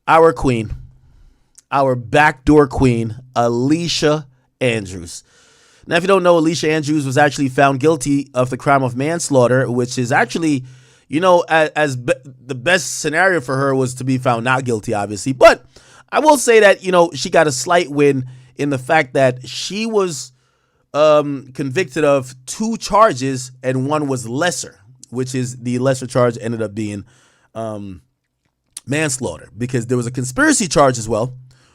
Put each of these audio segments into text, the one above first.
Our queen, our backdoor queen, Alicia Andrews. Now, if you don't know, Alicia Andrews was actually found guilty of the crime of manslaughter, which is actually, the best scenario for her was to be found not guilty, obviously. But I will say that, she got a slight win in the fact that she was convicted of 2 charges and one was lesser, which is the lesser charge ended up being manslaughter, because there was a conspiracy charge as well,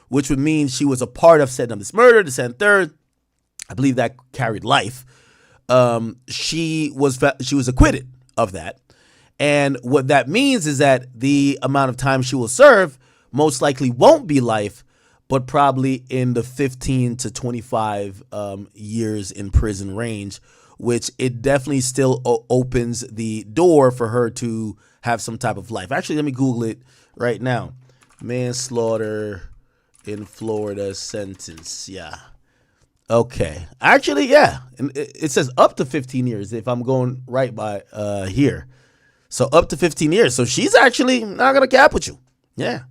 which would mean she was a part of setting up this murder, the second, third. I believe that carried life. She was acquitted of that. And what that means is that the amount of time she will serve most likely won't be life, but probably in the 15 to 25 years in prison range, which it definitely still opens the door for her to have some type of life. Actually, let me Google it right now. Manslaughter in Florida sentence. Yeah. Okay. Actually, yeah. It says up to 15 years if I'm going right by here. So up to 15 years. So she's actually not going to cap with you. Yeah.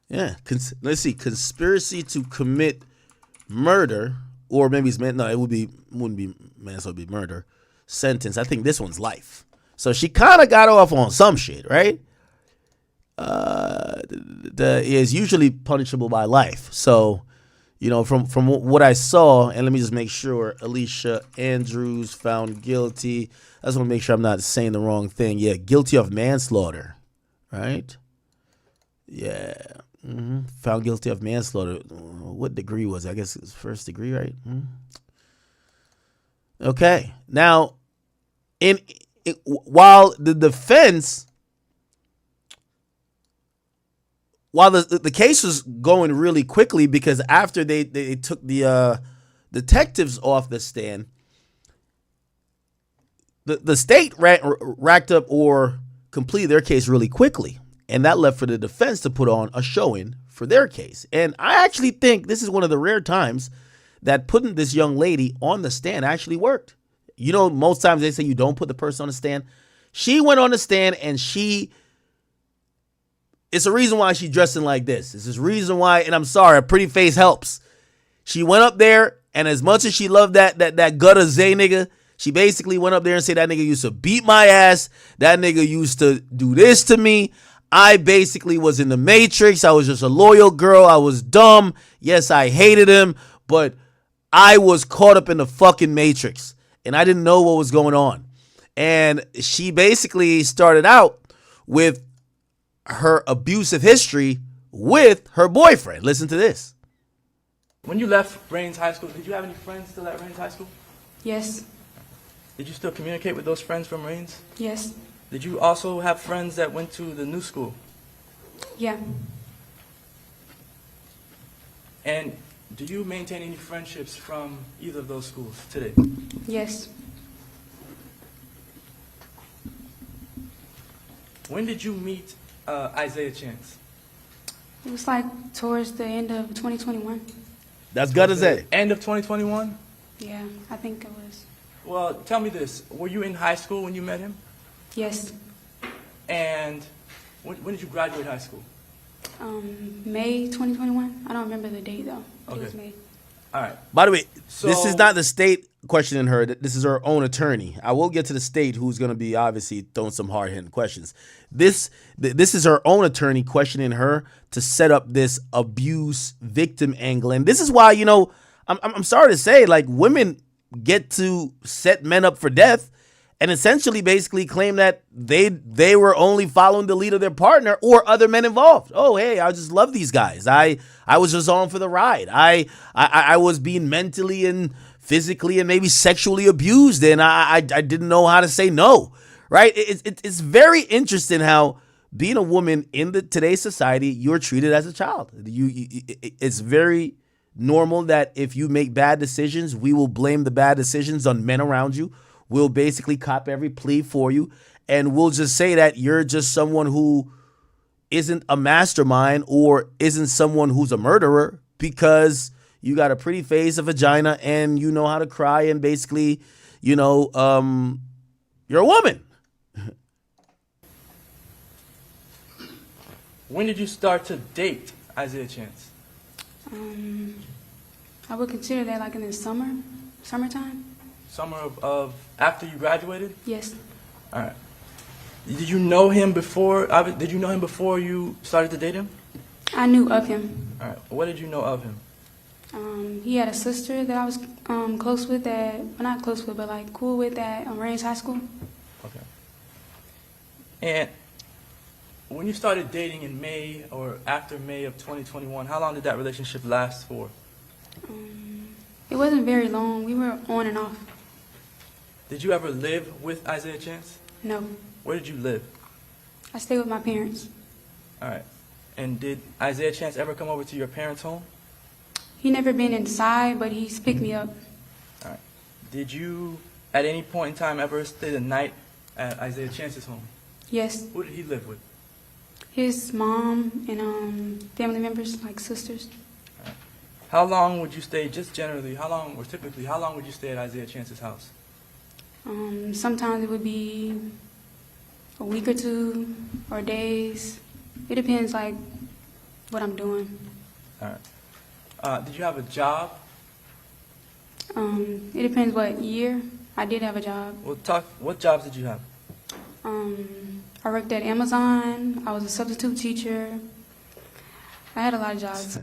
Yeah. Let's see. Conspiracy to commit murder, or maybe it's no, it wouldn't be manslaughter, it'd be murder. Sentence. I think this one's life. So she kind of got off on some shit, right? Is usually punishable by life. So, from what I saw, and let me just make sure, Alicia Andrews found guilty. I just want to make sure I'm not saying the wrong thing. Yeah, guilty of manslaughter, right? Yeah. Found guilty of manslaughter. What degree was it? I guess it was first degree, right? Okay. Now, while the defense, while the case was going really quickly, because after they took the detectives off the stand, the state racked up or completed their case really quickly. And that left for the defense to put on a showing for their case. And I actually think this is one of the rare times that putting this young lady on the stand actually worked. Most times they say you don't put the person on the stand. She went on the stand, and it's a reason why she's dressing like this. It's this reason why, and I'm sorry, a pretty face helps. She went up there, and as much as she loved that gutter Zay nigga, she basically went up there and said that nigga used to beat my ass. That nigga used to do this to me. I basically was in the Matrix. I was just a loyal girl. I was dumb. Yes, I hated him, but I was caught up in the fucking Matrix, and I didn't know what was going on. And she basically started out with her abusive history with her boyfriend. Listen to this. When you left Rains High School, did you have any friends still at Rains High School? Yes. Did you still communicate with those friends from Rains? Yes. Did you also have friends that went to the new school? Yeah. And do you maintain any friendships from either of those schools today? Yes. When did you meet Isaiah Chance? It was like towards the end of 2021. That's good as that. End of 2021? Yeah, I think it was. Well, tell me this. Were you in high school when you met him? Yes. And when did you graduate high school? May 2021. I don't remember the date though. But Okay. It was May. All right. By the way, So- this is not the state questioning her. This is her own attorney. I will get to the state, who's going to be obviously throwing some hard-hitting questions. This is her own attorney questioning her to set up this abuse victim angle. And this is why, I'm sorry to say, like, women get to set men up for death and essentially basically claim that they were only following the lead of their partner or other men involved. Oh, hey, I just love these guys. I was just on for the ride. I was being mentally and physically and maybe sexually abused, and I didn't know how to say no, right? It's very interesting how being a woman in today's society, you're treated as a child. It's very normal that if you make bad decisions, we will blame the bad decisions on men around you. We'll basically cop every plea for you, and we'll just say that you're just someone who isn't a mastermind or isn't someone who's a murderer because you got a pretty face, a vagina, and you know how to cry, and basically, you know, you're a woman. When did you start to date Isaiah Chance? I would consider that like in the summertime. Summer of after you graduated? Yes. All right. Did you know him before? Did you know him before you started to date him? I knew of him. All right. What did you know of him? He had a sister that I was close with, well, not close with, but like cool with at Range High School. Okay. And when you started dating in May or after May of 2021, how long did that relationship last for? It wasn't very long. We were on and off. Did you ever live with Isaiah Chance? No. Where did you live? I stayed with my parents. All right. And did Isaiah Chance ever come over to your parents' home? He never been inside, but he's picked me up. All right. Did you, at any point in time, ever stay the night at Isaiah Chance's home? Yes. Who did he live with? His mom and family members, like sisters. All right. How long would you stay, just generally, how long, or typically, how long would you stay at Isaiah Chance's house? Sometimes it would be a week or two or days. It depends, like, what I'm doing. All right. Did you have a job? It depends what year. I did have a job. Well, what jobs did you have? I worked at Amazon. I was a substitute teacher. I had a lot of jobs.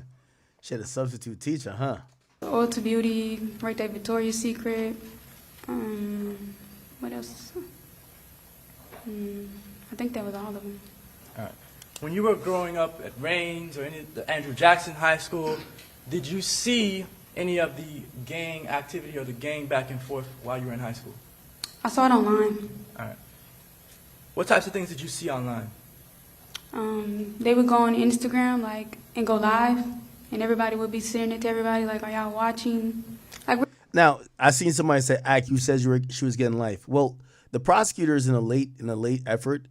She had a substitute teacher, huh? Ulta Beauty, worked at Victoria's Secret. What else? I think that was all of them. All right. When you were growing up at Raines or the Andrew Jackson High School, did you see any of the gang activity or the gang back and forth while you were in high school? I saw it online. All right. What types of things did you see online? They would go on Instagram, like, and go live, and everybody would be sending it to everybody, like, are y'all watching? Like, Now, I seen somebody say, "Ak, you said she was getting life." Well, the prosecutors in a late effort,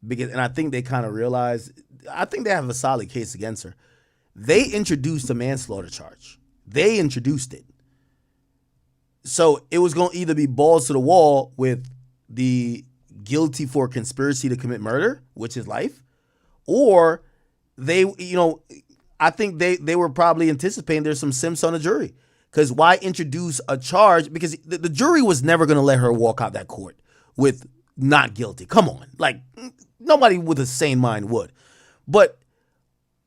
because, and I think they kind of realized, I think they have a solid case against her. They introduced a manslaughter charge. They introduced it. So it was going to either be balls to the wall with the guilty for conspiracy to commit murder, which is life, or they, I think they were probably anticipating there's some simps on the jury. Because why introduce a charge? Because the jury was never going to let her walk out that court with not guilty. Come on. Like, nobody with a sane mind would. But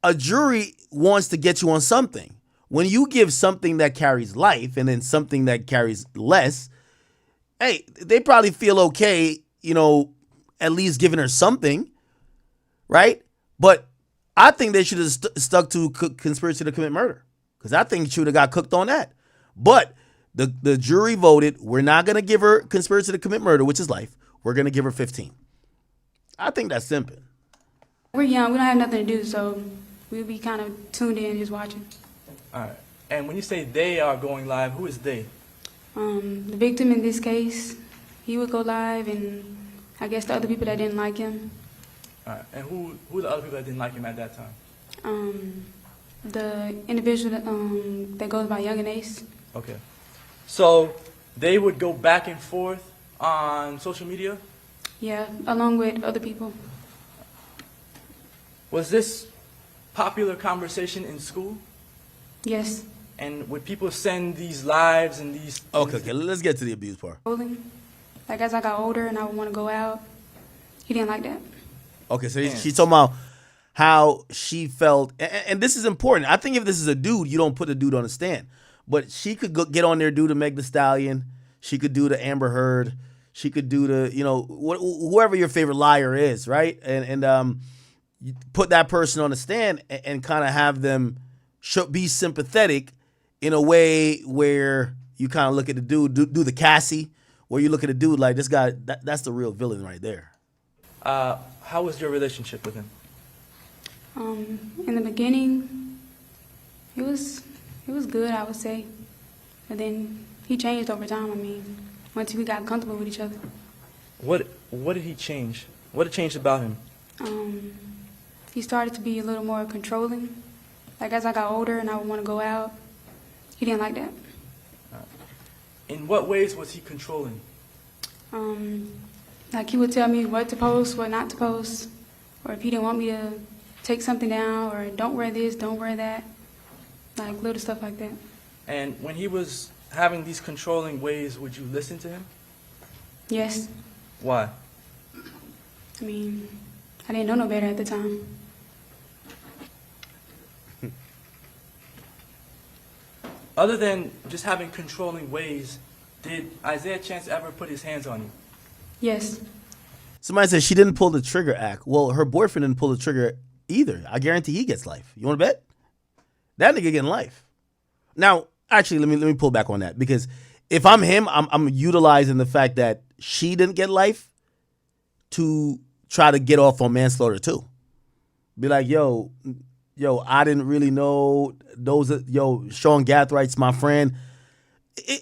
a jury wants to get you on something. When you give something that carries life and then something that carries less, hey, they probably feel okay, at least giving her something, right? But I think they should have stuck to conspiracy to commit murder, because I think she would have got cooked on that. But the jury voted, we're not going to give her conspiracy to commit murder, which is life. We're going to give her 15. I think that's simple. we're young. We don't have nothing to do, so we'll be kind of tuned in, just watching. All right. And when you say they are going live, who is they? The victim in this case, he would go live, and I guess the other people that didn't like him. All right. And who are the other people that didn't like him at that time? The individual that goes by Young and Ace. Okay. So they would go back and forth on social media? Yeah, along with other people. Was this popular conversation in school? Yes. And would people send these lives and these... Okay, let's get to the abuse part. Like, as I got older and I would want to go out, he didn't like that. Okay, so she's talking about how she felt, and this is important. I think if this is a dude, you don't put a dude on the stand. But she could get on there, do the Meg Thee Stallion. She could do the Amber Heard. She could do the, whoever your favorite liar is, right? And you put that person on the stand and kind of have them be sympathetic in a way where you kind of look at the dude, do the Cassie, where you look at the dude like, this guy, that's the real villain right there. How was your relationship with him? In the beginning, it was good, I would say. But then he changed over time. I mean, once we got comfortable with each other. What did he change? What had changed about him? He started to be a little more controlling. Like, as I got older and I would want to go out, He didn't like that. In what ways was he controlling? Like he would tell me what to post, what not to post, or if he didn't want me to take something down, or don't wear this, don't wear that, like little stuff like that. And when he was having these controlling ways, would you listen to him? Yes. Why? I mean, I didn't know no better at the time. Other than just having controlling ways, did Isaiah Chance ever put his hands on you? Yes. Somebody said she didn't pull the trigger act. Well, her boyfriend didn't pull the trigger either. I guarantee he gets life. You want to bet? That nigga getting life. Now, actually, let me pull back on that, because if I'm him, I'm utilizing the fact that she didn't get life to try to get off on manslaughter too. Be like, yo, I didn't really know those. Sean Gathwright's my friend.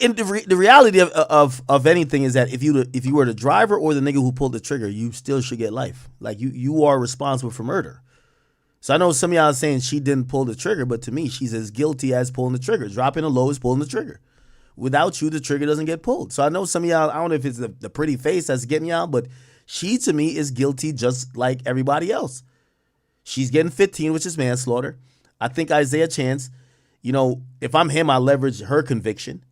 And the reality of anything is that if you were the driver or the nigga who pulled the trigger, you still should get life. Like you are responsible for murder. So I know some of y'all are saying she didn't pull the trigger, but to me, she's as guilty as pulling the trigger. Dropping a low is pulling the trigger. Without you, the trigger doesn't get pulled. So I know some of y'all, I don't know if it's the pretty face that's getting y'all, but she to me is guilty just like everybody else. She's getting 15, which is manslaughter. I think Isaiah Chance, if I'm him, I leverage her conviction.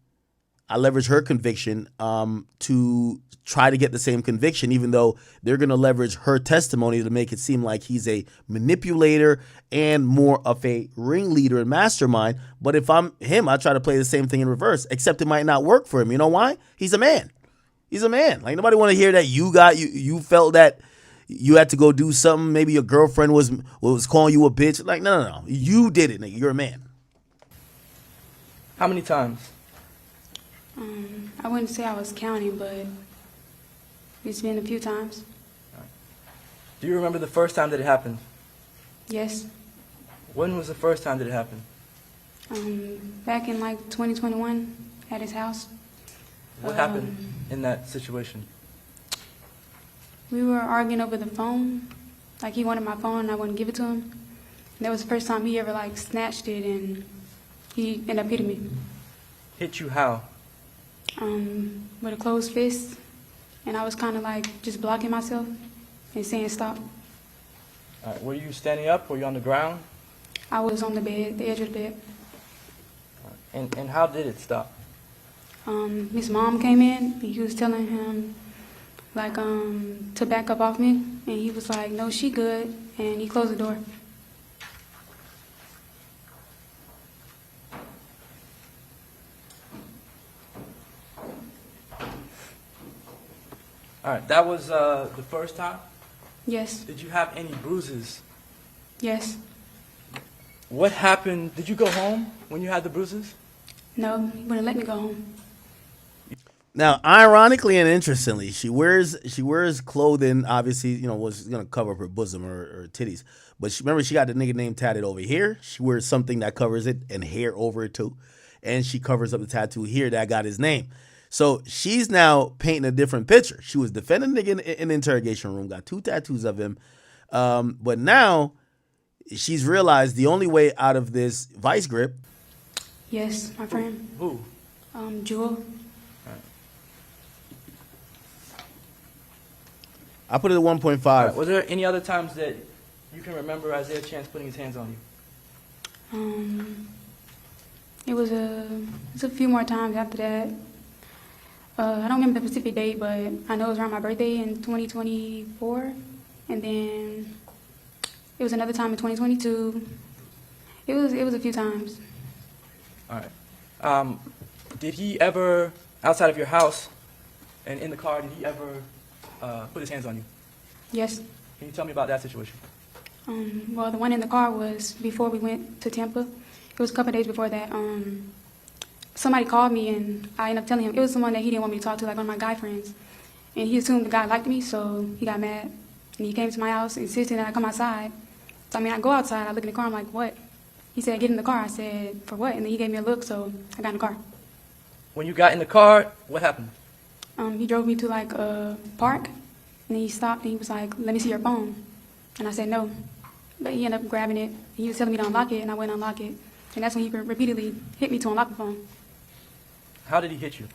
To try to get the same conviction, even though they're going to leverage her testimony to make it seem like he's a manipulator and more of a ringleader and mastermind. But if I'm him, I try to play the same thing in reverse, except it might not work for him. You know why? He's a man. He's a man. Like, nobody want to hear that you felt that you had to go do something. Maybe your girlfriend was calling you a bitch. Like, no. You did it, nigga. You're a man. How many times? I wouldn't say I was counting, but it's been a few times. Do you remember the first time that it happened? Yes. When was the first time that it happened? Back in like 2021 at his house. What happened in that situation? We were arguing over the phone. Like, he wanted my phone and I wouldn't give it to him. And that was the first time he ever like snatched it, and he ended up hitting me. Hit you how? With a closed fist, and I was kind of like just blocking myself and saying stop. All right, were you standing up? Were you on the ground? I was on the bed, the edge of the bed. And how did it stop? His mom came in, and he was telling him like to back up off me, and he was like, no, she good, and he closed the door. All right, that was the first time? Yes. Did you have any bruises? Yes. What happened? Did you go home when you had the bruises? No, he wouldn't let me go home. Now, ironically and interestingly, she wears clothing. Obviously, was gonna cover up her bosom or her titties. But remember, she got the nigga name tatted over here. She wears something that covers it and hair over it too, and she covers up the tattoo here that got his name. So she's now painting a different picture. She was defending the nigga in the interrogation room, got 2 tattoos of him. But now she's realized the only way out of this vice grip. Yes, my friend. Who? Jewel. I put it at 1.5. All right, was there any other times that you can remember Isaiah Chance putting his hands on you? It was a few more times after that. I don't remember the specific date, but I know it was around my birthday in 2024, and then it was another time in 2022. It was a few times. All right. Did he ever, outside of your house and in the car, did he ever put his hands on you? Yes. Can you tell me about that situation? Well, the one in the car was before we went to Tampa. It was a couple of days before that. Somebody called me, and I ended up telling him it was someone that he didn't want me to talk to, like one of my guy friends. And he assumed the guy liked me, so he got mad. And he came to my house, insisted that I come outside. So, I go outside, I look in the car, I'm like, what? He said, get in the car. I said, for what? And then he gave me a look, so I got in the car. When you got in the car, what happened? He drove me to, like, a park, and then he stopped, and he was like, let me see your phone. And I said, no. But he ended up grabbing it. He was telling me to unlock it, and I went to unlock it. And that's when he repeatedly hit me to unlock the phone. How did he hit you?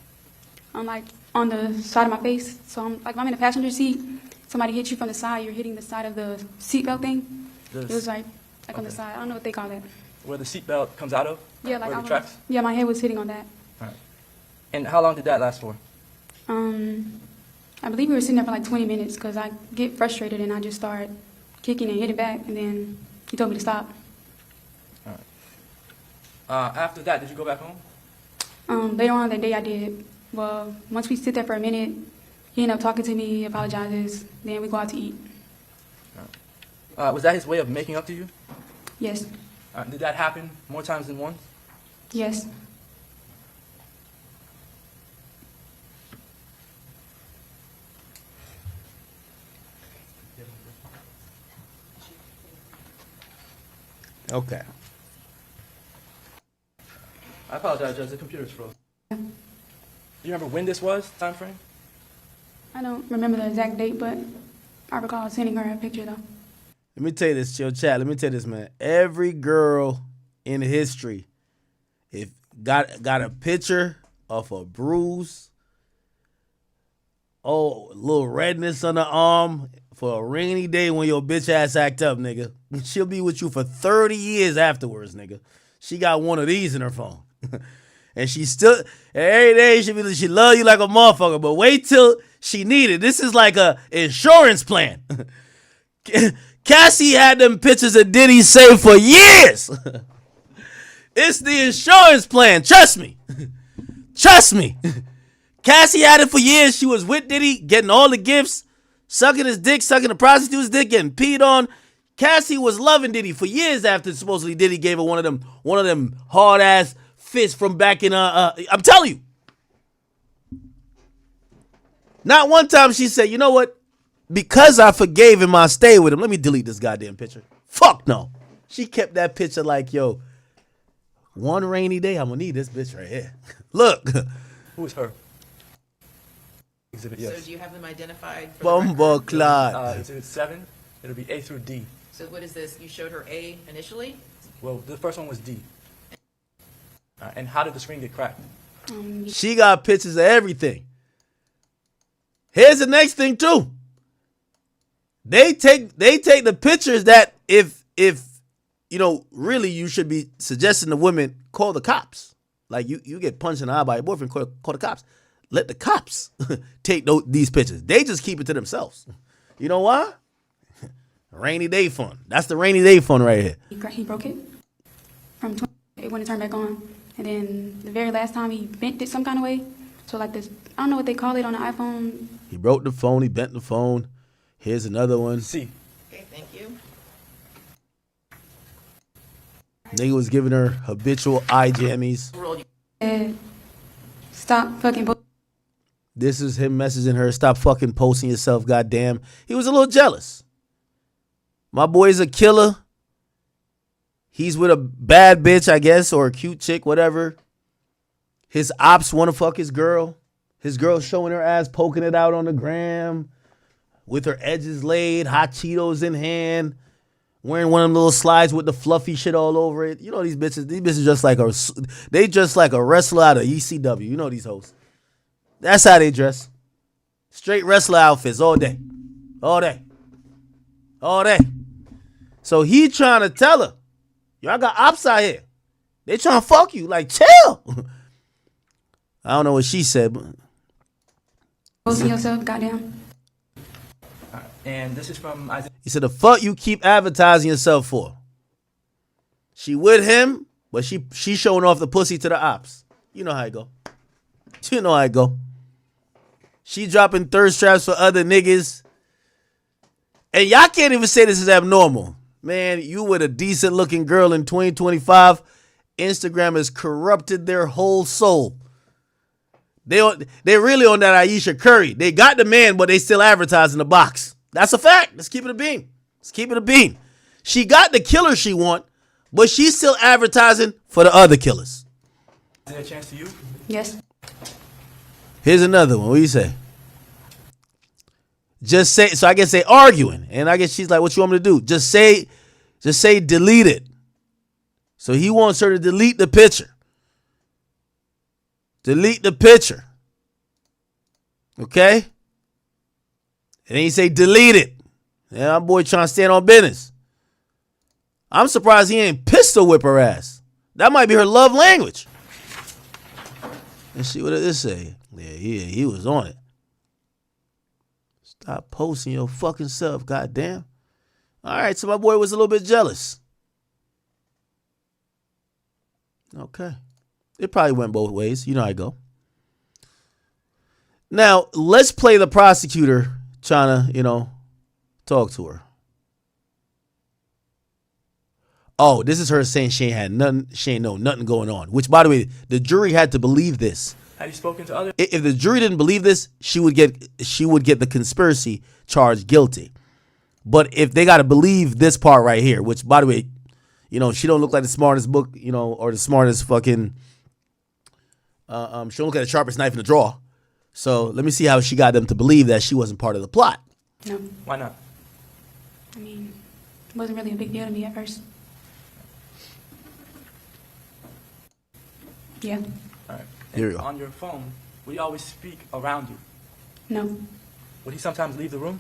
I'm like on the side of my face. So I'm like, I'm in the passenger seat. Somebody hits you from the side. You're hitting the side of the seatbelt thing. It was like on the side. I don't know what they call that. Where the seatbelt comes out of? Yeah, like where the tracks? yeah, my head was hitting on that. All right. And how long did that last for? I believe we were sitting there for like 20 minutes because I get frustrated and I just start kicking and hitting back, and then he told me to stop. All right. After that, did you go back home? Later on that day I did. Well, once we sit there for a minute, he ended up talking to me, apologizes, then we go out to eat. All right. Was that his way of making up to you? Yes. Did that happen more times than once? Yes. Okay. I apologize, Judge. The computer's froze. Do you remember when this was, time frame? I don't remember the exact date, but I recall sending her a picture though. Let me tell you this, chill chat. Let me tell you this, man. Every girl in history, if got a picture of a bruise, a little redness on the arm for a rainy day when your bitch ass act up, nigga. She'll be with you for 30 years afterwards, nigga. She got one of these in her phone. And she still, every day she love you like a motherfucker, but wait till she need it. This is like a insurance plan. Cassie had them pictures of Diddy saved for years. It's the insurance plan. Trust me. Trust me. Cassie had it for years. She was with Diddy, getting all the gifts, sucking his dick, sucking the prostitute's dick, getting peed on. Cassie was loving Diddy for years after supposedly Diddy gave her one of them hard ass fists from back in I'm telling you. Not one time she said, you know what? Because I forgave him, I stayed with him. Let me delete this goddamn picture. Fuck no. She kept that picture like, yo, one rainy day, I'm gonna need this bitch right here. Look. Who is her? Exhibit, yes. So do you have them identified? For Bumbo Clyde. Exhibit 7, it'll be A through D. So what is this? You showed her A initially? Well, the first one was D. And how did the screen get cracked? She got pictures of everything. Here's the next thing too. They take the pictures that if you know, really you should be suggesting to women, call the cops. Like you get punched in the eye by your boyfriend, call the cops. Let the cops take these pictures. They just keep it to themselves. You know why? Rainy day fun. That's the rainy day fun right here. He broke it from 20. It wouldn't turn back on. And then the very last time he bent it some kind of way. So like this, I don't know what they call it on the iPhone. He broke the phone. He bent the phone. Here's another one. C. Okay, thank you. Nigga was giving her habitual eye jammies. Stop fucking. This is him messaging her, stop fucking posting yourself, goddamn. He was a little jealous. My boy's a killer. He's with a bad bitch, I guess, or a cute chick, whatever. His ops want to fuck his girl. His girl's showing her ass, poking it out on the gram, with her edges laid, hot Cheetos in hand, wearing one of them little slides with the fluffy shit all over it. You know these bitches just like a wrestler out of ECW. You know these hoes. That's how they dress. Straight wrestler outfits all day. All day. All day. So he trying to tell her, y'all got ops out here. They trying to fuck you. Like, chill. I don't know what she said, but. Posting yourself, goddamn. And this is from Isaiah. He said, the fuck you keep advertising yourself for? She with him, but she showing off the pussy to the ops. You know how it go. You know how it go. She dropping thirst traps for other niggas. And y'all can't even say this is abnormal. Man, you with a decent looking girl in 2025, Instagram has corrupted their whole soul. They're really on that Aisha Curry. They got the man, but they still advertising the box. That's a fact. Let's keep it a beam. Let's keep it a beam. She got the killer she want, but she's still advertising for the other killers. Is there a chance to you? Yes. Here's another one. What do you say? Just say, so I guess they arguing. And I guess she's like, what you want me to do? Just say delete it. So he wants her to delete the picture. Delete the picture. Okay? And then he say delete it. Yeah, my boy trying to stand on business. I'm surprised he ain't pistol whip her ass. That might be her love language. Let's see what this say. Yeah, he was on it. Stop posting your fucking self, goddamn. All right, so my boy was a little bit jealous. Okay. It probably went both ways. You know how I go. Now, let's play the prosecutor trying to, talk to her. Oh, this is her saying she ain't know nothing going on. Which, by the way, the jury had to believe this. Had you spoken to others? If the jury didn't believe this, she would get the conspiracy charge guilty. But if they got to believe this part right here, which, by the way, she don't look like the smartest book, or the smartest fucking. She don't look like the sharpest knife in the drawer. So let me see how she got them to believe that she wasn't part of the plot. No. Why not? I mean, it wasn't really a big deal to me at first. Yeah. All right. Here we And go. on your phone, would he always speak around you? No. Would he sometimes leave the room?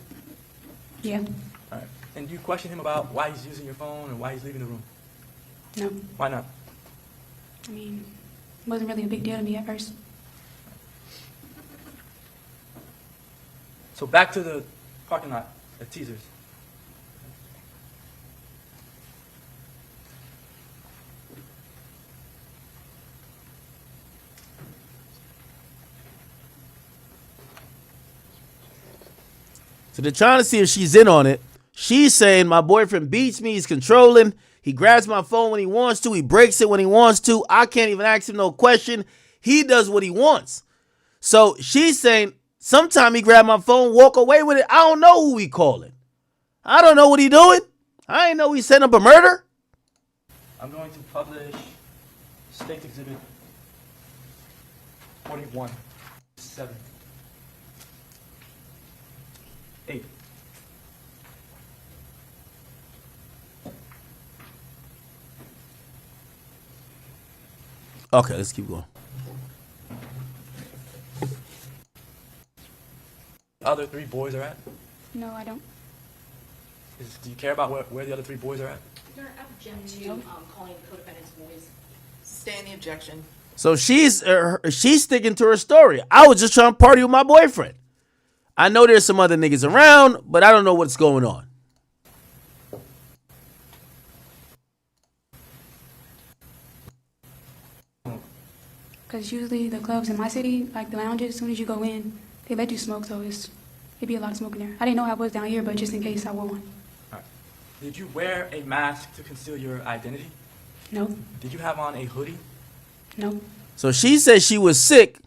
Yeah. All right. And do you question him about why he's using your phone and why he's leaving the room? No. Why not? I mean, it wasn't really a big deal to me at first. So back to the parking lot at Teasers. So they're trying to see if she's in on it. She's saying my boyfriend beats me. He's controlling. He grabs my phone when he wants to. He breaks it when he wants to. I can't even ask him no question. He does what he wants. So she's saying sometime he grab my phone, walk away with it. I don't know who he calling. I don't know what he doing. I ain't know he setting up a murder. I'm going to publish State Exhibit 41, 7, 8. Okay, let's keep going. The other 3 boys are at? No, I don't. Do you care about where the other 3 boys are at? Your object to calling co-defendants boys. Stay in the objection. So she's sticking to her story. I was just trying to party with my boyfriend. I know there's some other niggas around, but I don't know what's going on. Because usually the clubs in my city, like the lounges, as soon as you go in, they let you smoke, so it'd be a lot of smoke in there. I didn't know how it was down here, but just in case I wore one. All right. Did you wear a mask to conceal your identity? No. Did you have on a hoodie? No. So she said she was sick,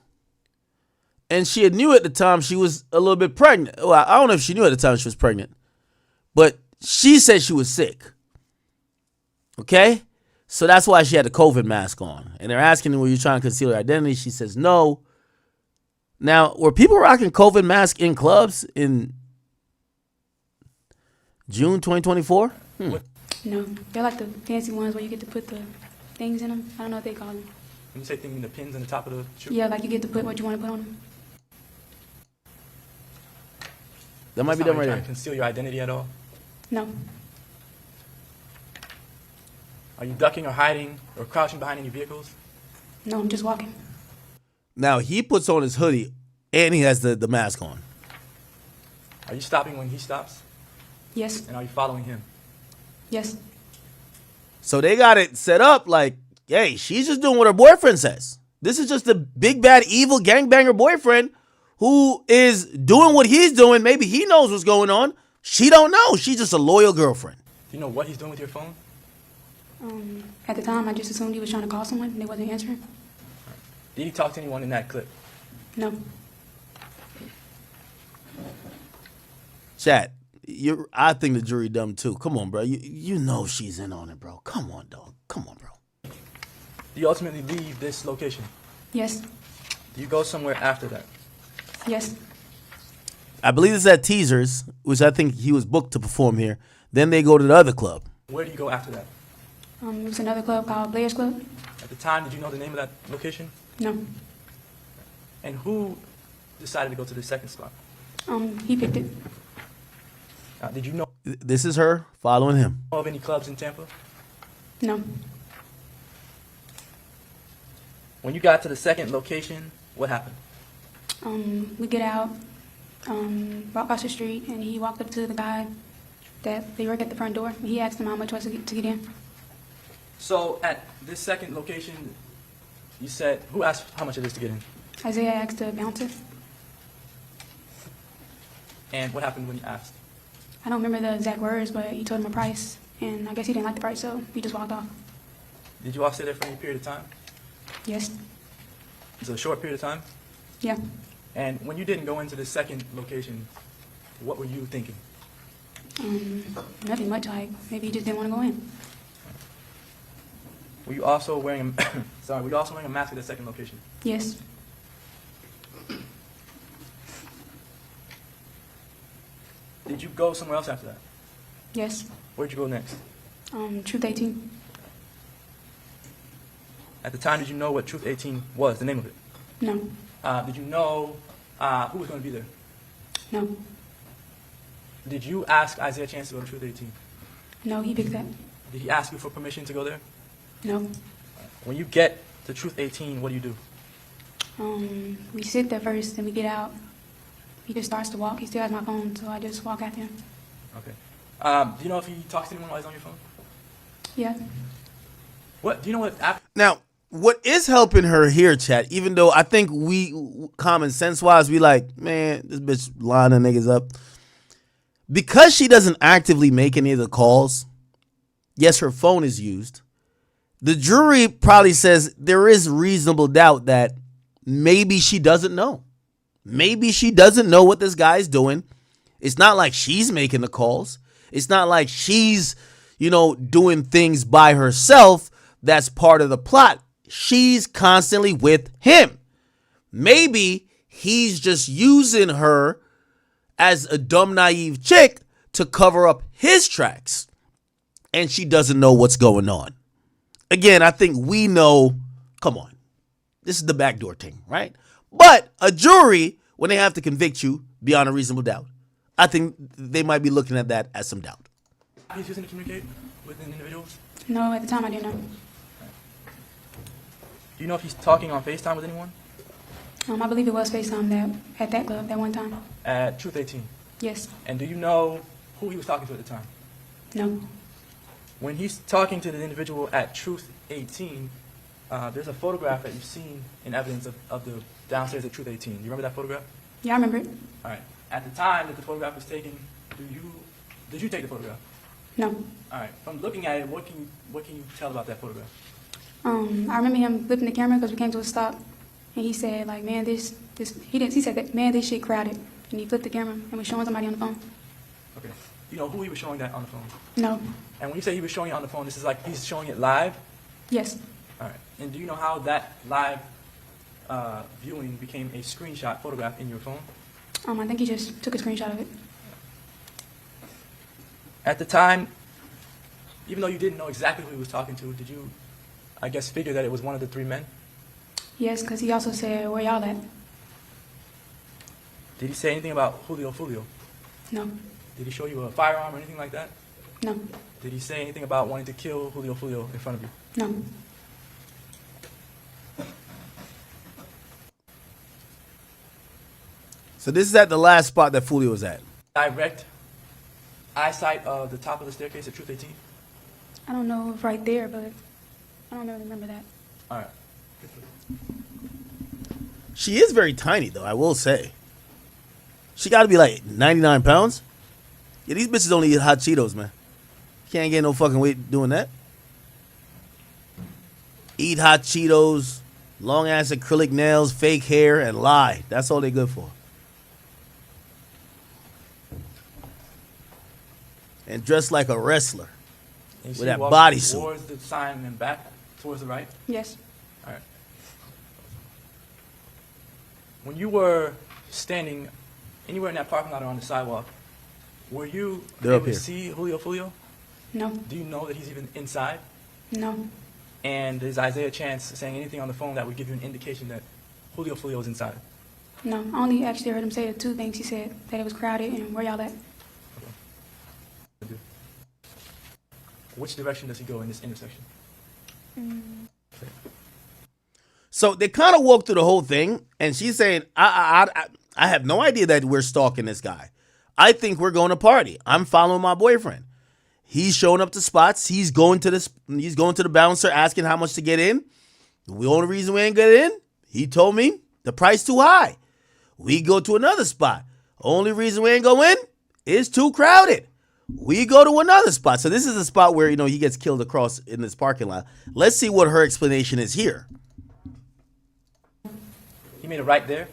and she had knew at the time she was a little bit pregnant. Well, I don't know if she knew at the time she was pregnant, but she said she was sick. Okay? So that's why she had the COVID mask on. And they're asking her, were you trying to conceal her identity? She says no. Now, were people rocking COVID masks in clubs in June 2024? No. They're like the fancy ones where you get to put the things in them. I don't know what they call them. When you say thing, the pins on the top of the shoe? Yeah, like you get to put what you want to put on them. That might be That's not them how right you're trying there. to conceal your identity at all? No. Are you ducking or hiding or crouching behind any vehicles? No, I'm just walking. Now, he puts on his hoodie, and he has the mask on. Are you stopping when he stops? Yes. And are you following him? Yes. So they got it set up like, hey, she's just doing what her boyfriend says. This is just the big, bad, evil gangbanger boyfriend who is doing what he's doing. Maybe he knows what's going on. She don't know. She's just a loyal girlfriend. Do you know what he's doing with your phone? At the time, I just assumed he was trying to call someone and they wasn't answering. Did he talk to anyone in that clip? No. Chat, I think the jury dumb too. Come on, bro. You know she's in on it, bro. Come on, dog. Come on, bro. Do you ultimately leave this location? Yes. Do you go somewhere after that? Yes. I believe it's at Teasers, which I think he was booked to perform here. Then they go to the other club. Where do you go after that? It was another club called Blair's Club. At the time, did you know the name of that location? No. And who decided to go to the second spot? He picked it. Did you know This is her following him. of any clubs in Tampa? No. When you got to the second location, what happened? We get out, walk across the street, and he walked up to the guy that they work at the front door. And he asked him how much was to get in. So at this second location, you said, who asked how much it is to get in? Isaiah asked the bouncer. And what happened when you asked? I don't remember the exact words, but he told him a price, and I guess he didn't like the price, so he just walked off. Did you all stay there for any period of time? Yes. It's a short period of time. Yeah. And when you didn't go into the second location, what were you thinking? Nothing much. Like maybe he just didn't want to go in. Were you also wearing a were you also wearing a mask at the second location? Yes. Did you go somewhere else after that? Yes. Where'd you go next? Truth 18. At the time, did you know what Truth 18 was, the name of it? No. Did you know who was going to be there? No. Did you ask Isaiah Chance to go to Truth 18? No, he picked that. Did he ask you for permission to go there? No. When you get to Truth 18, what do you do? We sit there first, then we get out. He just starts to walk. He still has my phone, so I just walk after him. Okay. Do you know if he talks to anyone while he's on your phone? Yeah. What? Do you know what? Now, what is helping her here, chat, even though I think we, common sense wise, we like, man, this bitch lining niggas up. Because she doesn't actively make any of the calls, yes, her phone is used. The jury probably says there is reasonable doubt that maybe she doesn't know. Maybe she doesn't know what this guy's doing. It's not like she's making the calls. It's not like she's, doing things by herself. That's part of the plot. She's constantly with him. Maybe he's just using her as a dumb, naive chick to cover up his tracks. And she doesn't know what's going on. Again, I think we know, come on, this is the backdoor thing, right? But a jury, when they have to convict you beyond a reasonable doubt, I think they might be looking at that as some doubt. He's using to communicate with individuals? No, at the time I didn't know. Do you know if he's talking on FaceTime with anyone? I believe it was FaceTime at that club that one time. At Truth 18? Yes. And do you know who he was talking to at the time? No. When he's talking to the individual at Truth 18, there's a photograph that you've seen in evidence of the downstairs at Truth 18. Do you remember that photograph? Yeah, I remember it. All right. At the time that the photograph was taken, did you take the photograph? No. All right. From looking at it, what can you tell about that photograph? I remember him flipping the camera because we came to a stop, and he said, like, man, he said that, man, this shit crowded, and he flipped the camera and was showing somebody on the phone. Okay. You know who he was showing that on the phone? No. And when you say he was showing it on the phone, this is like he's showing it live? Yes. All right. And do you know how that live viewing became a screenshot photograph in your phone? I think he just took a screenshot of it. At the time, even though you didn't know exactly who he was talking to, did you, I guess, figure that it was one of the three men? Yes, because he also said, where y'all at? Did he say anything about Foolio? No. Did he show you a firearm or anything like that? No. Did he say anything about wanting to kill Foolio in front of you? No. So this is at the last spot that Foolio was at. Direct eyesight of the top of the staircase at Truth 18? I don't know if right there, but I don't really remember that. All right. She is very tiny, though, I will say. She got to be like 99 pounds. Yeah, these bitches only eat hot Cheetos, man. Can't get no fucking weight doing that. Eat hot Cheetos, long-ass acrylic nails, fake hair, and lie. That's all they good for. And dress like a wrestler. And you With see that he walked bodysuit. towards the sign and back, towards the right? Yes. All right. When you were standing anywhere in that parking lot or on the sidewalk, were you They're up able to here. see Foolio? No. Do you know that he's even inside? No. And is Isaiah Chance saying anything on the phone that would give you an indication that Julio Foolio is inside? No. I only actually heard him say the two things he said, that it was crowded and where y'all at. Which direction does he go in this intersection? So they kind of walk through the whole thing, and she's saying, I have no idea that we're stalking this guy. I think we're going to party. I'm following my boyfriend. He's showing up to spots. He's going to the bouncer asking how much to get in. The only reason we ain't get in, he told me the price too high. We go to another spot. Only reason we ain't go in is too crowded. We go to another spot. So this is a spot where, he gets killed across in this parking lot. Let's see what her explanation is here. He made a right there?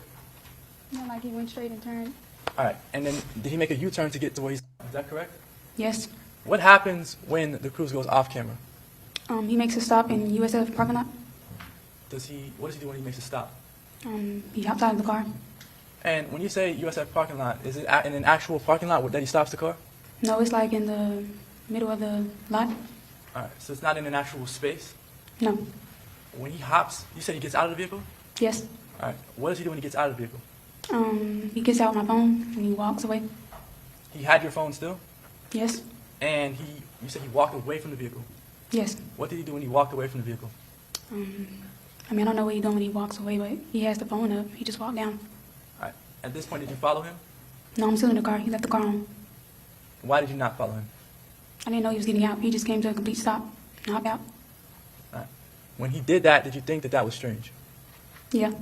No, like he went straight and turned. All right. And then did he make a U-turn to get to where he's... Is that correct? Yes. What happens when the cruise goes off camera? He makes a stop in USF parking lot. What does he do when he makes a stop? He hops out of the car. And when you say USF parking lot, is it in an actual parking lot that he stops the car? No, it's like in the middle of the lot. All right. So it's not in an actual space? No. When he hops, you said he gets out of the vehicle? Yes. All right. What does he do when he gets out of the vehicle? He gets out my phone and he walks away. He had your phone still? Yes. And you said he walked away from the vehicle. Yes. What did he do when he walked away from the vehicle? I don't know what he's doing when he walks away, but he has the phone up. He just walked down. All right. At this point, did you follow him? No, I'm still in the car. He left the car on. Why did you not follow him? I didn't know he was getting out. He just came to a complete stop and hopped out. All right. When he did that, did you think that was strange? Yeah.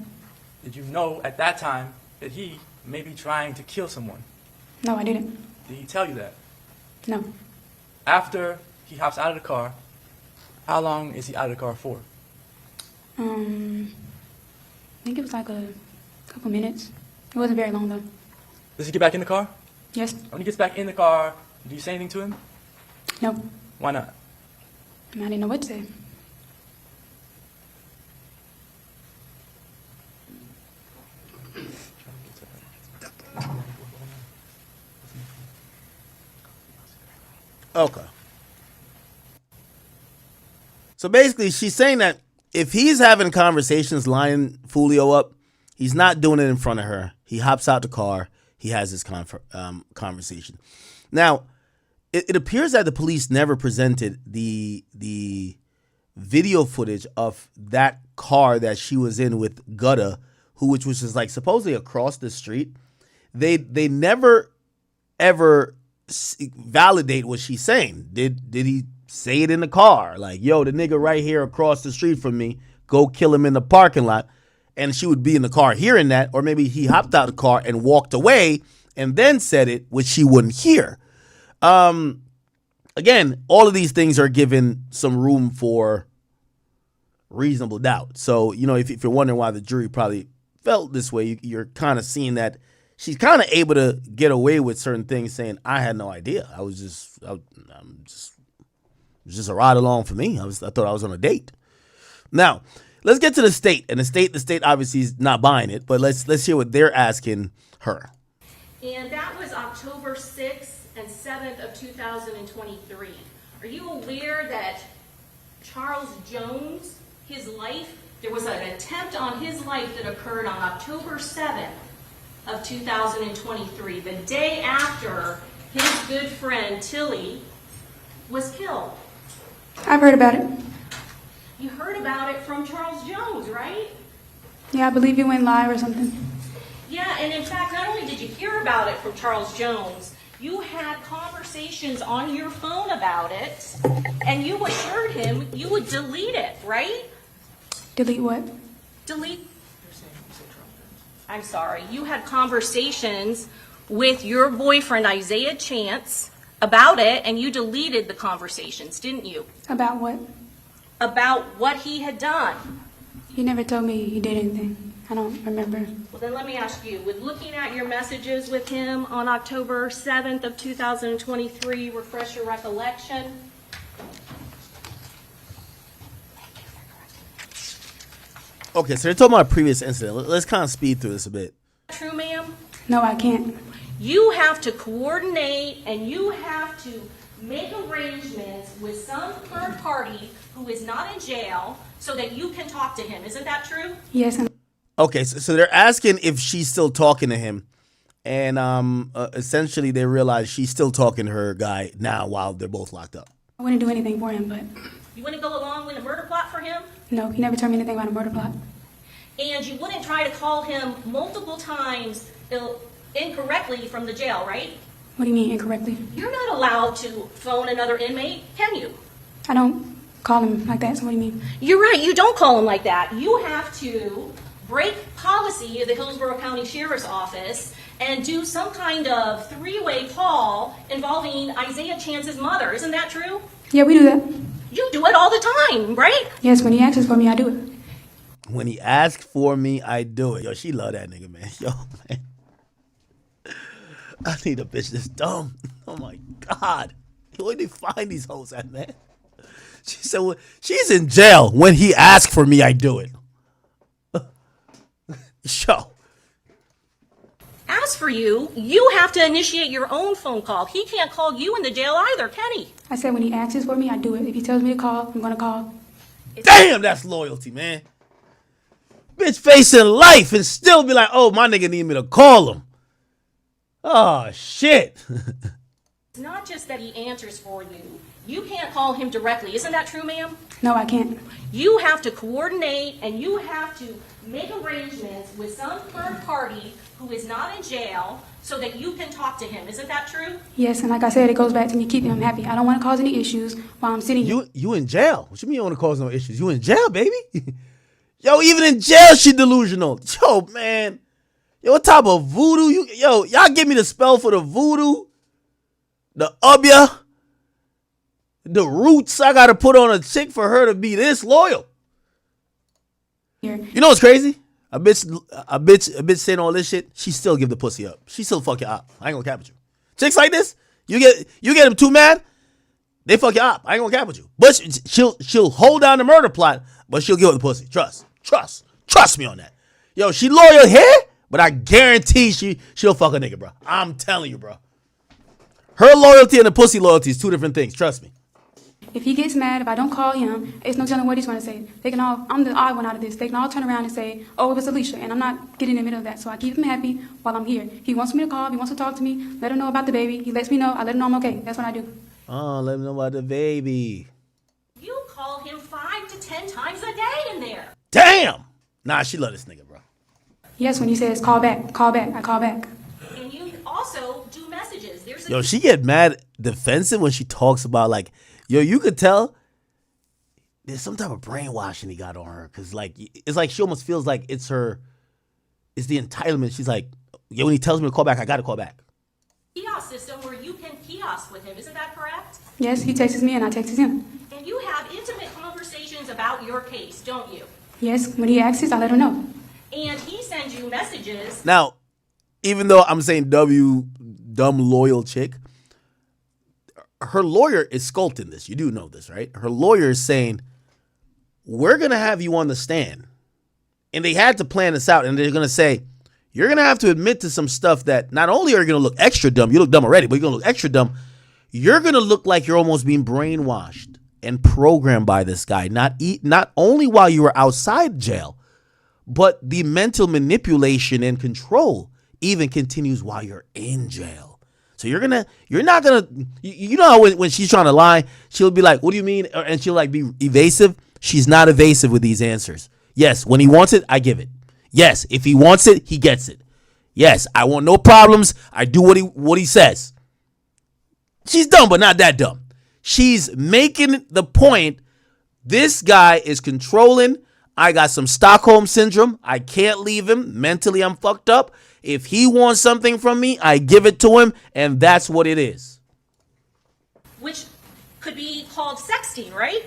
Did you know at that time that he may be trying to kill someone? No, I didn't. Did he tell you that? No. After he hops out of the car, how long is he out of the car for? I think it was like a couple minutes. It wasn't very long though. Does he get back in the car? Yes. When he gets back in the car, do you say anything to him? No. Why not? I didn't know what to say. Okay. So basically, she's saying that if he's having conversations lining Foolio up, he's not doing it in front of her. He hops out the car. He has this conversation. Now, it appears that the police never presented the video footage of that car that she was in with Gutta, which was just like supposedly across the street. They never ever validate what she's saying. Did he say it in the car? Like, yo, the nigga right here across the street from me, go kill him in the parking lot. And she would be in the car hearing that, or maybe he hopped out of the car and walked away and then said it, which she wouldn't hear. Again, all of these things are given some room for reasonable doubt. So, if you're wondering why the jury probably felt this way, you're kind of seeing that she's kind of able to get away with certain things, saying, I had no idea. It was just a ride along for me. I thought I was on a date. Now, let's get to the state. And the state obviously is not buying it, but let's hear what they're asking her. And that was October 6th and 7th of 2023. Are you aware that Charles Jones, his life, there was an attempt on his life that occurred on October 7th of 2023, the day after his good friend Tilly was killed? I've heard about it. You heard about it from Charles Jones, right? Yeah, I believe you went live or something. Yeah, and in fact, not only did you hear about it from Charles Jones, you had conversations on your phone about it, and you assured him you would delete it, right? Delete what? Delete. I'm sorry. You had conversations with your boyfriend, Isaiah Chance, about it, and you deleted the conversations, didn't you? About what? About what he had done. He never told me he did anything. I don't remember. Well, then let me ask you, with looking at your messages with him on October 7th of 2023, refresh your recollection? Okay, so they're talking about a previous incident. Let's kind of speed through this a bit. True, ma'am? No, I can't. You have to coordinate and you have to make arrangements with some third party who is not in jail so that you can talk to him. Isn't that true? Yes, and Okay, so they're asking if she's still talking to him, and essentially they realize she's still talking to her guy now while they're both locked up. I wouldn't do anything for him, but You wouldn't go along with a murder plot for him? no, he never told me anything about a murder plot. And you wouldn't try to call him multiple times incorrectly from the jail, right? What do you mean incorrectly? You're not allowed to phone another inmate, can you? I don't call him like that, so what do you mean? You're right, you don't call him like that. You have to break policy of the Hillsborough County Sheriff's Office and do some kind of three-way call involving Isaiah Chance's mother. Isn't that true? Yeah, we do that. You do it all the time, right? Yes, when he asks for me, I do it. When he asks for me, I do it. Yo, she love that nigga, man. Yo, man. I need a bitch this dumb. Oh my God. Where do you find these hoes at, man? She said, well, she's in jail. When he asks for me, I do it. Yo. As for you, you have to initiate your own phone call. He can't call you in the jail either, can he? I said when he asks for me, I do it. If he tells me to call, I'm going to call. Damn, that's loyalty, man. Bitch facing life and still be like, oh, my nigga need me to call him. Oh, shit. It's not just that he answers for you. You can't call him directly. Isn't that true, ma'am? No, I can't. You have to coordinate and you have to make arrangements with some third party who is not in jail so that you can talk to him. Isn't that true? Yes, and like I said, it goes back to me keeping him happy. I don't want to cause any issues while I'm sitting here. You in jail. What you mean you want to cause no issues? You in jail, baby. Yo, even in jail, she delusional. Yo, man. Yo, what type of voodoo? Y'all give me the spell for the voodoo, the ubya, the roots I got to put on a chick for her to be this loyal. Here. You know what's crazy? A bitch saying all this shit, she still give the pussy up. She still fuck you up. I ain't gonna cap with you. Chicks like this, you get them too mad, they fuck you up. I ain't gonna cap with you. But she'll hold down the murder plot, but she'll give up the pussy. Trust me on that. Yo, she loyal here, but I guarantee she'll fuck a nigga, bro. I'm telling you, bro. Her loyalty and the pussy loyalty is two different things. Trust me. If he gets mad, if I don't call him, it's no telling what he's going to say. I'm the odd one out of this. They can all turn around and say, oh, it was Alicia, and I'm not getting in the middle of that. So I keep him happy while I'm here. He wants me to call, he wants to talk to me, let him know about the baby. He lets me know, I let him know I'm okay. That's what I do. Oh, let me know about the baby. You call him 5 to 10 times a day in there. Damn. Nah, she love this nigga, bro. Yes, when he says, call back, I call back. And you also do messages. Yo, she get mad defensive when she talks about, like, yo, you could tell there's some type of brainwashing he got on her. Cause like, it's like she almost feels like it's the entitlement. She's like, yo, when he tells me to call back, I got to call back. Kiosk system where you can kiosk with him. Isn't that correct? Yes, he texts me and I text him. And you have intimate conversations about your case, don't you? Yes, when he asks, I let him know. And he sends you messages. Now, even though I'm saying dumb loyal chick, her lawyer is sculpting this. You do know this, right? Her lawyer is saying, we're going to have you on the stand. And they had to plan this out. And they're going to say, you're going to have to admit to some stuff that not only are you going to look extra dumb, you look dumb already, but you're going to look extra dumb. You're going to look like you're almost being brainwashed and programmed by this guy. Not only while you were outside jail, but the mental manipulation and control even continues while you're in jail. So you know how when she's trying to lie, she'll be like, what do you mean? And she'll like be evasive. She's not evasive with these answers. Yes, when he wants it, I give it. Yes, if he wants it, he gets it. Yes, I want no problems. I do what he says. She's dumb, but not that dumb. She's making the point, this guy is controlling. I got some Stockholm syndrome. I can't leave him. Mentally, I'm fucked up. If he wants something from me, I give it to him, and that's what it is. Which could be called sexting, right?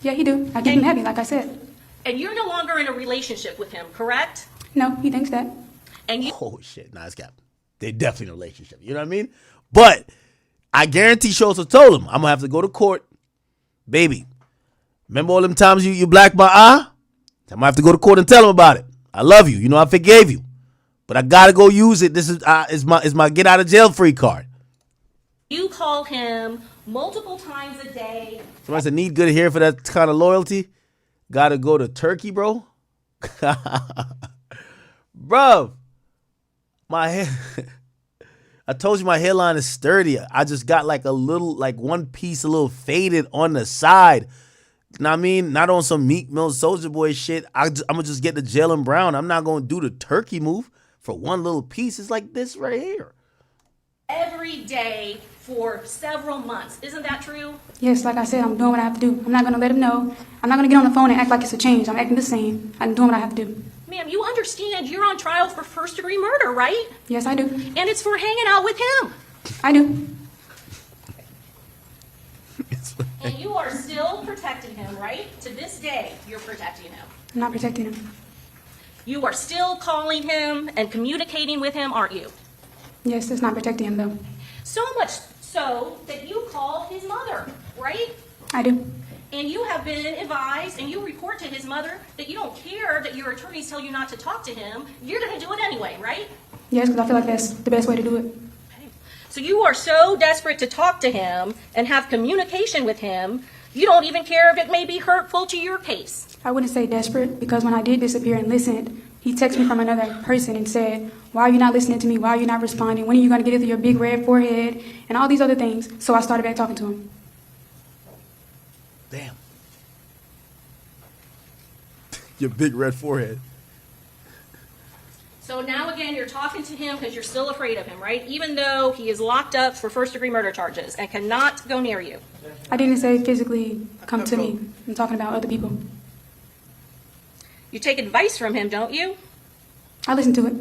Yeah, he do. I keep him happy, like I said. And you're no longer in a relationship with him, correct? No, he thinks that. And you Oh, shit. Nah, it's cap. They're definitely in a relationship. You know what I mean? But I guarantee she also told him, I'm going to have to go to court. Baby, remember all them times you blacked my eye? I'm going to have to go to court and tell him about it. I love you. You know, I forgave you. But I got to go use it. This is my get out of jail free card. call him multiple times a day. Somebody said, need good hair for that kind of loyalty? Gotta go to Turkey, bro? Bro, my hair... I told you my hairline is sturdy. I just got like a little, like one piece a little faded on the side. You know what I mean? Not on some Meek Mill Soulja Boy shit. I'm going to just get the Jalen Brown. I'm not going to do the turkey move for one little piece. It's like this right here. Every day for several months. Isn't that true? Yes, like I said, I'm doing what I have to do. I'm not going to let him know. I'm not going to get on the phone and act like it's a change. I'm acting the same. I'm doing what I have to do. Ma'am, you understand you're on trial for first-degree murder, right? Yes, I do. And it's for hanging out with him. I do. And you are still protecting him, right? To this day, you're protecting him. I'm not protecting him. You are still calling him and communicating with him, aren't you? Yes, it's not protecting him, though. So much so that you call his mother, right? I do. And you have been advised, and you report to his mother that you don't care that your attorneys tell you not to talk to him. You're going to do it anyway, right? Yes, because I feel like that's the best way to do it. Okay. So you are so desperate to talk to him and have communication with him, you don't even care if it may be hurtful to your case. I wouldn't say desperate, because when I did disappear and listened, he texted me from another person and said, why are you not listening to me? Why are you not responding? When are you going to get it through your big red forehead? And all these other things. So I started back talking to him. Damn. Your big red forehead. So now again, you're talking to him because you're still afraid of him, right? Even though he is locked up for first-degree murder charges and cannot go near you. I didn't say physically come to me. I'm talking about other people. You take advice from him, don't you? I listened to it.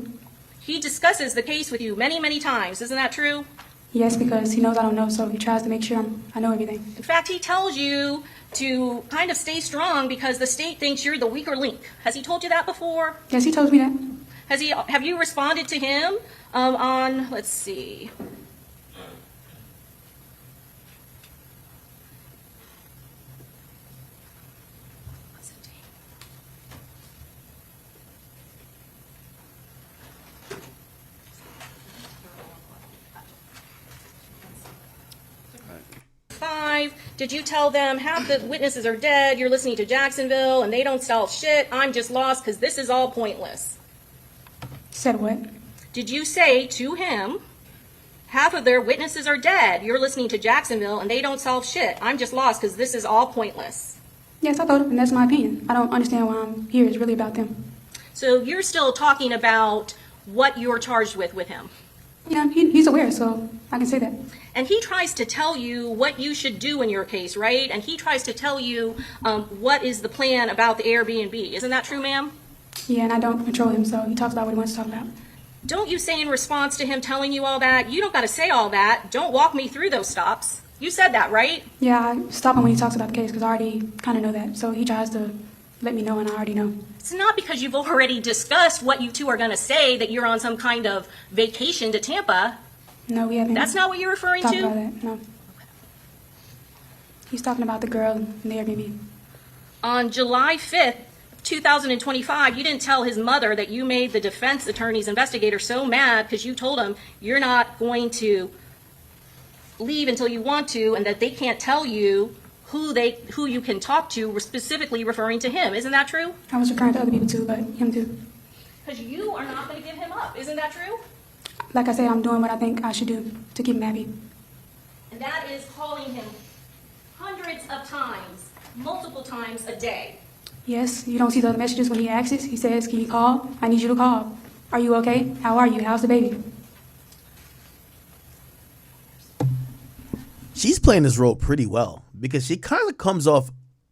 He discusses the case with you many, many times. Isn't that true? Yes, because he knows I don't know, so he tries to make sure I know everything. In fact, he tells you to kind of stay strong because the state thinks you're the weaker link. Has he told you that before? Yes, he told me that. Have you responded to him on, let's see. Did you tell them half the witnesses are dead, you're listening to Jacksonville, and they don't solve shit, I'm just lost because this is all pointless? Said what? Did you say to him, half of their witnesses are dead, you're listening to Jacksonville, and they don't solve shit, I'm just lost because this is all pointless? Yes, I told him, and that's my opinion. I don't understand why I'm here. It's really about them. So you're still talking about what you're charged with him. Yeah, he's aware, so I can say that. And he tries to tell you what you should do in your case, right? And he tries to tell you what is the plan about the Airbnb. Isn't that true, ma'am? Yeah, and I don't control him, so he talks about what he wants to talk about. Don't you say in response to him telling you all that, you don't got to say all that. Don't walk me through those stops. You said that, right? Yeah, I stop him when he talks about the case because I already kind of know that. So he tries to let me know, and I already know. It's not because you've already discussed what you two are going to say that you're on some kind of vacation to Tampa. No, we haven't. That's not what you're referring talked to? about that. No. He's talking about the girl in the Airbnb. On July 5th, 2025, you didn't tell his mother that you made the defense attorney's investigator so mad because you told him you're not going to leave until you want to and that they can't tell you who you can talk to, specifically referring to him. Isn't that true? I was referring to other people too, but him too. Because you are not going to give him up. Isn't that true? Like I said, I'm doing what I think I should do to keep him happy. And that is calling him hundreds of times, multiple times a day. Yes, you don't see the other messages when he asks. He says, can you call? I need you to call. Are you okay? How are you? How's the baby? She's playing this role pretty well because she kind of comes off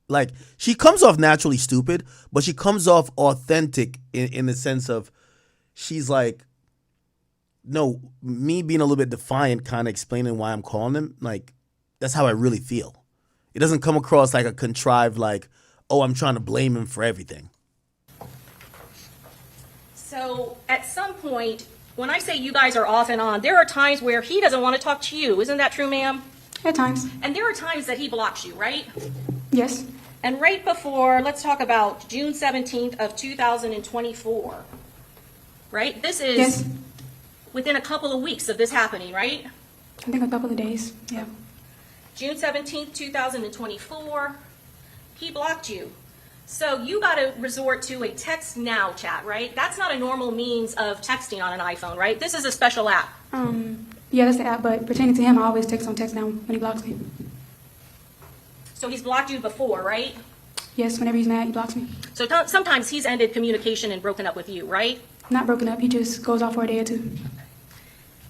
like she comes off naturally stupid, but she comes off authentic in the sense of she's like, no, me being a little bit defiant, kind of explaining why I'm calling him. Like, that's how I really feel. It doesn't come across like a contrived, like, oh, I'm trying to blame him for everything. So at some point, when I say you guys are off and on, there are times where he doesn't want to talk to you. Isn't that true, ma'am? At times. And there are times that he blocks you, right? Yes. And right before, let's talk about June 17th of 2024, right? This is Yes. within a couple of weeks of this happening, right? I think a couple of days. Yeah. June 17th, 2024, he blocked you. So you got to resort to a text now chat, right? That's not a normal means of texting on an iPhone, right? This is a special app. Yeah, that's the app, but pertaining to him, I always text on text now when he blocks me. So he's blocked you before, right? Yes, whenever he's mad, he blocks me. So sometimes he's ended communication and broken up with you, right? Not broken up, he just goes off for a day or two.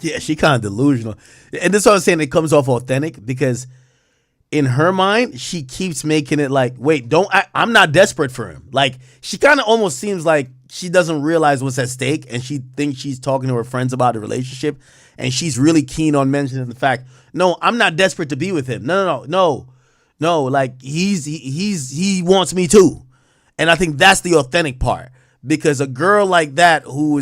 Yeah, she kind of delusional. And this is what I'm saying, it comes off authentic because in her mind, she keeps making it like, wait, I'm not desperate for him. Like, she kind of almost seems like she doesn't realize what's at stake and she thinks she's talking to her friends about the relationship and she's really keen on mentioning the fact, no, I'm not desperate to be with him. No, like he wants me too. And I think that's the authentic part. Because a girl like that who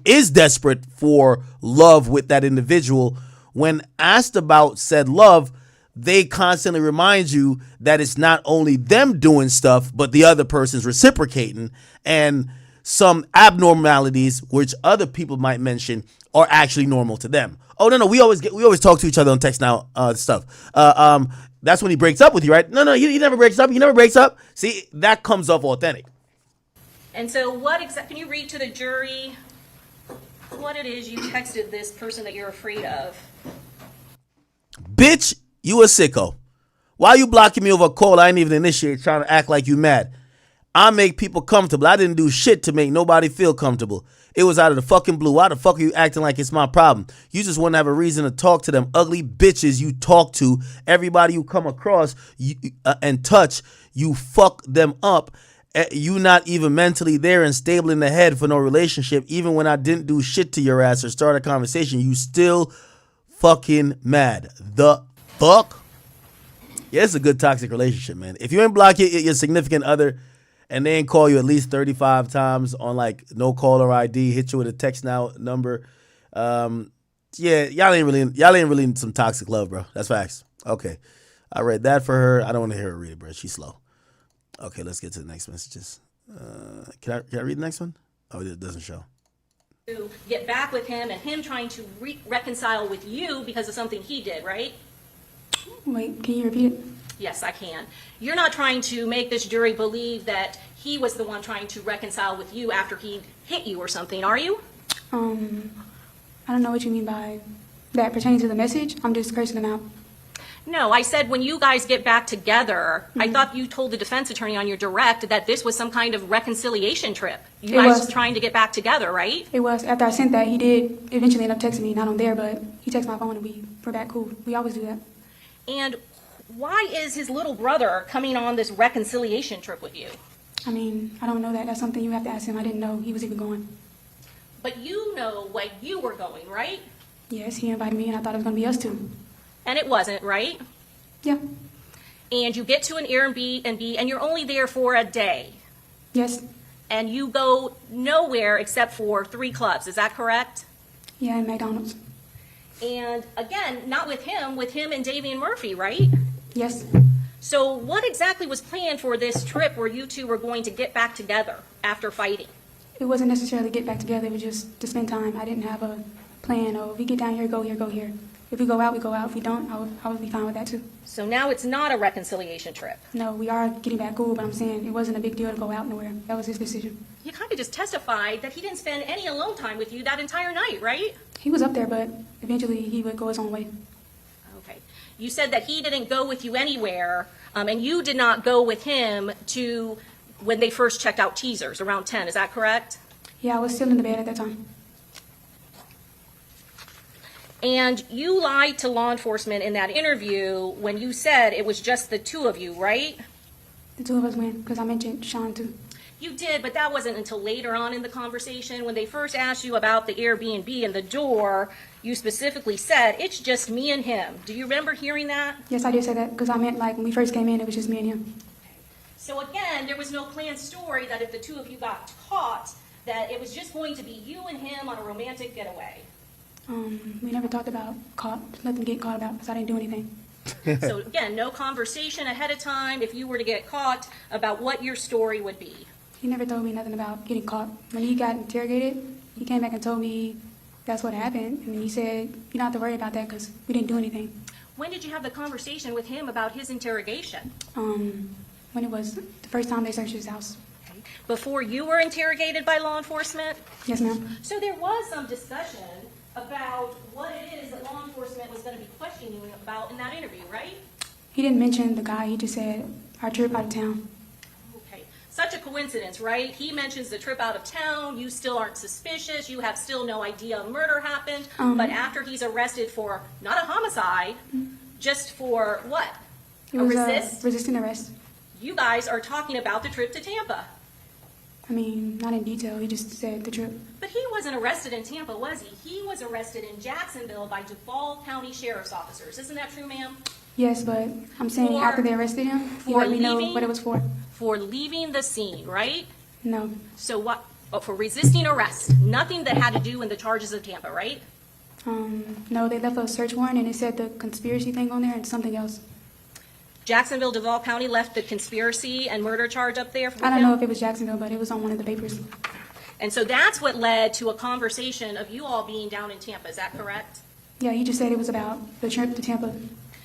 is desperate for love with that individual, when asked about said love, they constantly remind you that it's not only them doing stuff, but the other person's reciprocating, and some abnormalities which other people might mention are actually normal to them. Oh no, we always talk to each other on text now stuff. That's when he breaks up with you, right? No, he never breaks up. He never breaks up. See, that comes off authentic. And so can you read to the jury what it is you texted this person that you're afraid of? Bitch, you a sicko. Why you blocking me over a call I ain't even initiate, trying to act like you mad? I make people comfortable. I didn't do shit to make nobody feel comfortable. It was out of the fucking blue. Why the fuck are you acting like it's my problem? You just want to have a reason to talk to them ugly bitches you talk to. Everybody you come across and touch, you fuck them up. You not even mentally there and stable in the head for no relationship. Even when I didn't do shit to your ass or start a conversation, you still fucking mad. The fuck? Yeah, it's a good toxic relationship, man. If you ain't block your significant other and they ain't call you at least 35 times on like no caller ID, hit you with a text now number, yeah, y'all ain't really some toxic love, bro. That's facts. Okay, I read that for her. I don't want to hear her read it, bro. She's slow. Okay, let's get to the next messages. Can I read the next one? Oh, it doesn't show. To get back with him and him trying to reconcile with you because of something he did, right? Wait, can you repeat it? Yes, I can. You're not trying to make this jury believe that he was the one trying to reconcile with you after he hit you or something, are you? I don't know what you mean by that pertaining to the message. I'm just cursing him out. No, I said when you guys get back together, I thought you told the defense attorney on your direct that this was some kind of reconciliation trip. You guys were trying to get back together, right? It was. After I sent that, he did eventually end up texting me, not on there, but he texted my phone and we're back cool. We always do that. And why is his little brother coming on this reconciliation trip with you? I mean, I don't know that. That's something you have to ask him. I didn't know he was even going. But you know where you were going, right? Yes, he invited me and I thought it was going to be us two. And it wasn't, right? Yeah. And you get to an Airbnb and you're only there for a day. Yes. And you go nowhere except for 3 clubs, is that correct? Yeah, in McDonald's. And again, not with him and Davian Murphy, right? Yes. So what exactly was planned for this trip where you two were going to get back together after fighting? It wasn't necessarily get back together. It was just to spend time. I didn't have a plan. Oh, if we get down here, go here, go here. If we go out, we go out. If we don't, I would be fine with that too. So now it's not a reconciliation trip. No, we are getting back cool, but I'm saying it wasn't a big deal to go out nowhere. That was his decision. You kind of just testified that he didn't spend any alone time with you that entire night, right? He was up there, but eventually he would go his own way. Okay. You said that he didn't go with you anywhere, and you did not go with him to when they first checked out teasers around 10. Is that correct? Yeah, I was still in the bed at that time. And you lied to law enforcement in that interview when you said it was just the 2 of you, right? The 2 of us went because I mentioned Sean too. You did, but that wasn't until later on in the conversation. When they first asked you about the Airbnb and the door, you specifically said, it's just me and him. Do you remember hearing that? Yes, I did say that because I meant like when we first came in, it was just me and him. So again, there was no planned story that if the 2 of you got caught, that it was just going to be you and him on a romantic getaway. We never talked about nothing getting caught about because I didn't do anything. So again, no conversation ahead of time if you were to get caught about what your story would be. He never told me nothing about getting caught. When he got interrogated, he came back and told me that's what happened. And he said, you don't have to worry about that because we didn't do anything. When did you have the conversation with him about his interrogation? When it was the first time they searched his house. Before you were interrogated by law enforcement? Yes, ma'am. So there was some discussion about what it is that law enforcement was going to be questioning you about in that interview, right? He didn't mention the guy. He just said our trip out of town. Okay. Such a coincidence, right? He mentions the trip out of town. You still aren't suspicious. You have still no idea a murder happened. But after he's arrested for not a homicide, just for what? It A was resist? resisting arrest. You guys are talking about the trip to Tampa. I mean, not in detail. He just said the trip. But he wasn't arrested in Tampa, was he? He was arrested in Jacksonville by Duval County Sheriff's officers. Isn't that true, ma'am? Yes, but I'm saying For- after they arrested him, he for let me know leaving? what it was for. For leaving the scene, right? No. So what? Oh, for resisting arrest. Nothing that had to do in the charges of Tampa, right? No, they left a search warrant and it said the conspiracy thing on there and something else. Jacksonville, Duval County left the conspiracy and murder charge up there. I don't know if it was Jacksonville, but it was on one of the papers. And so that's what led to a conversation of you all being down in Tampa. Is that correct? Yeah, he just said it was about the trip to Tampa.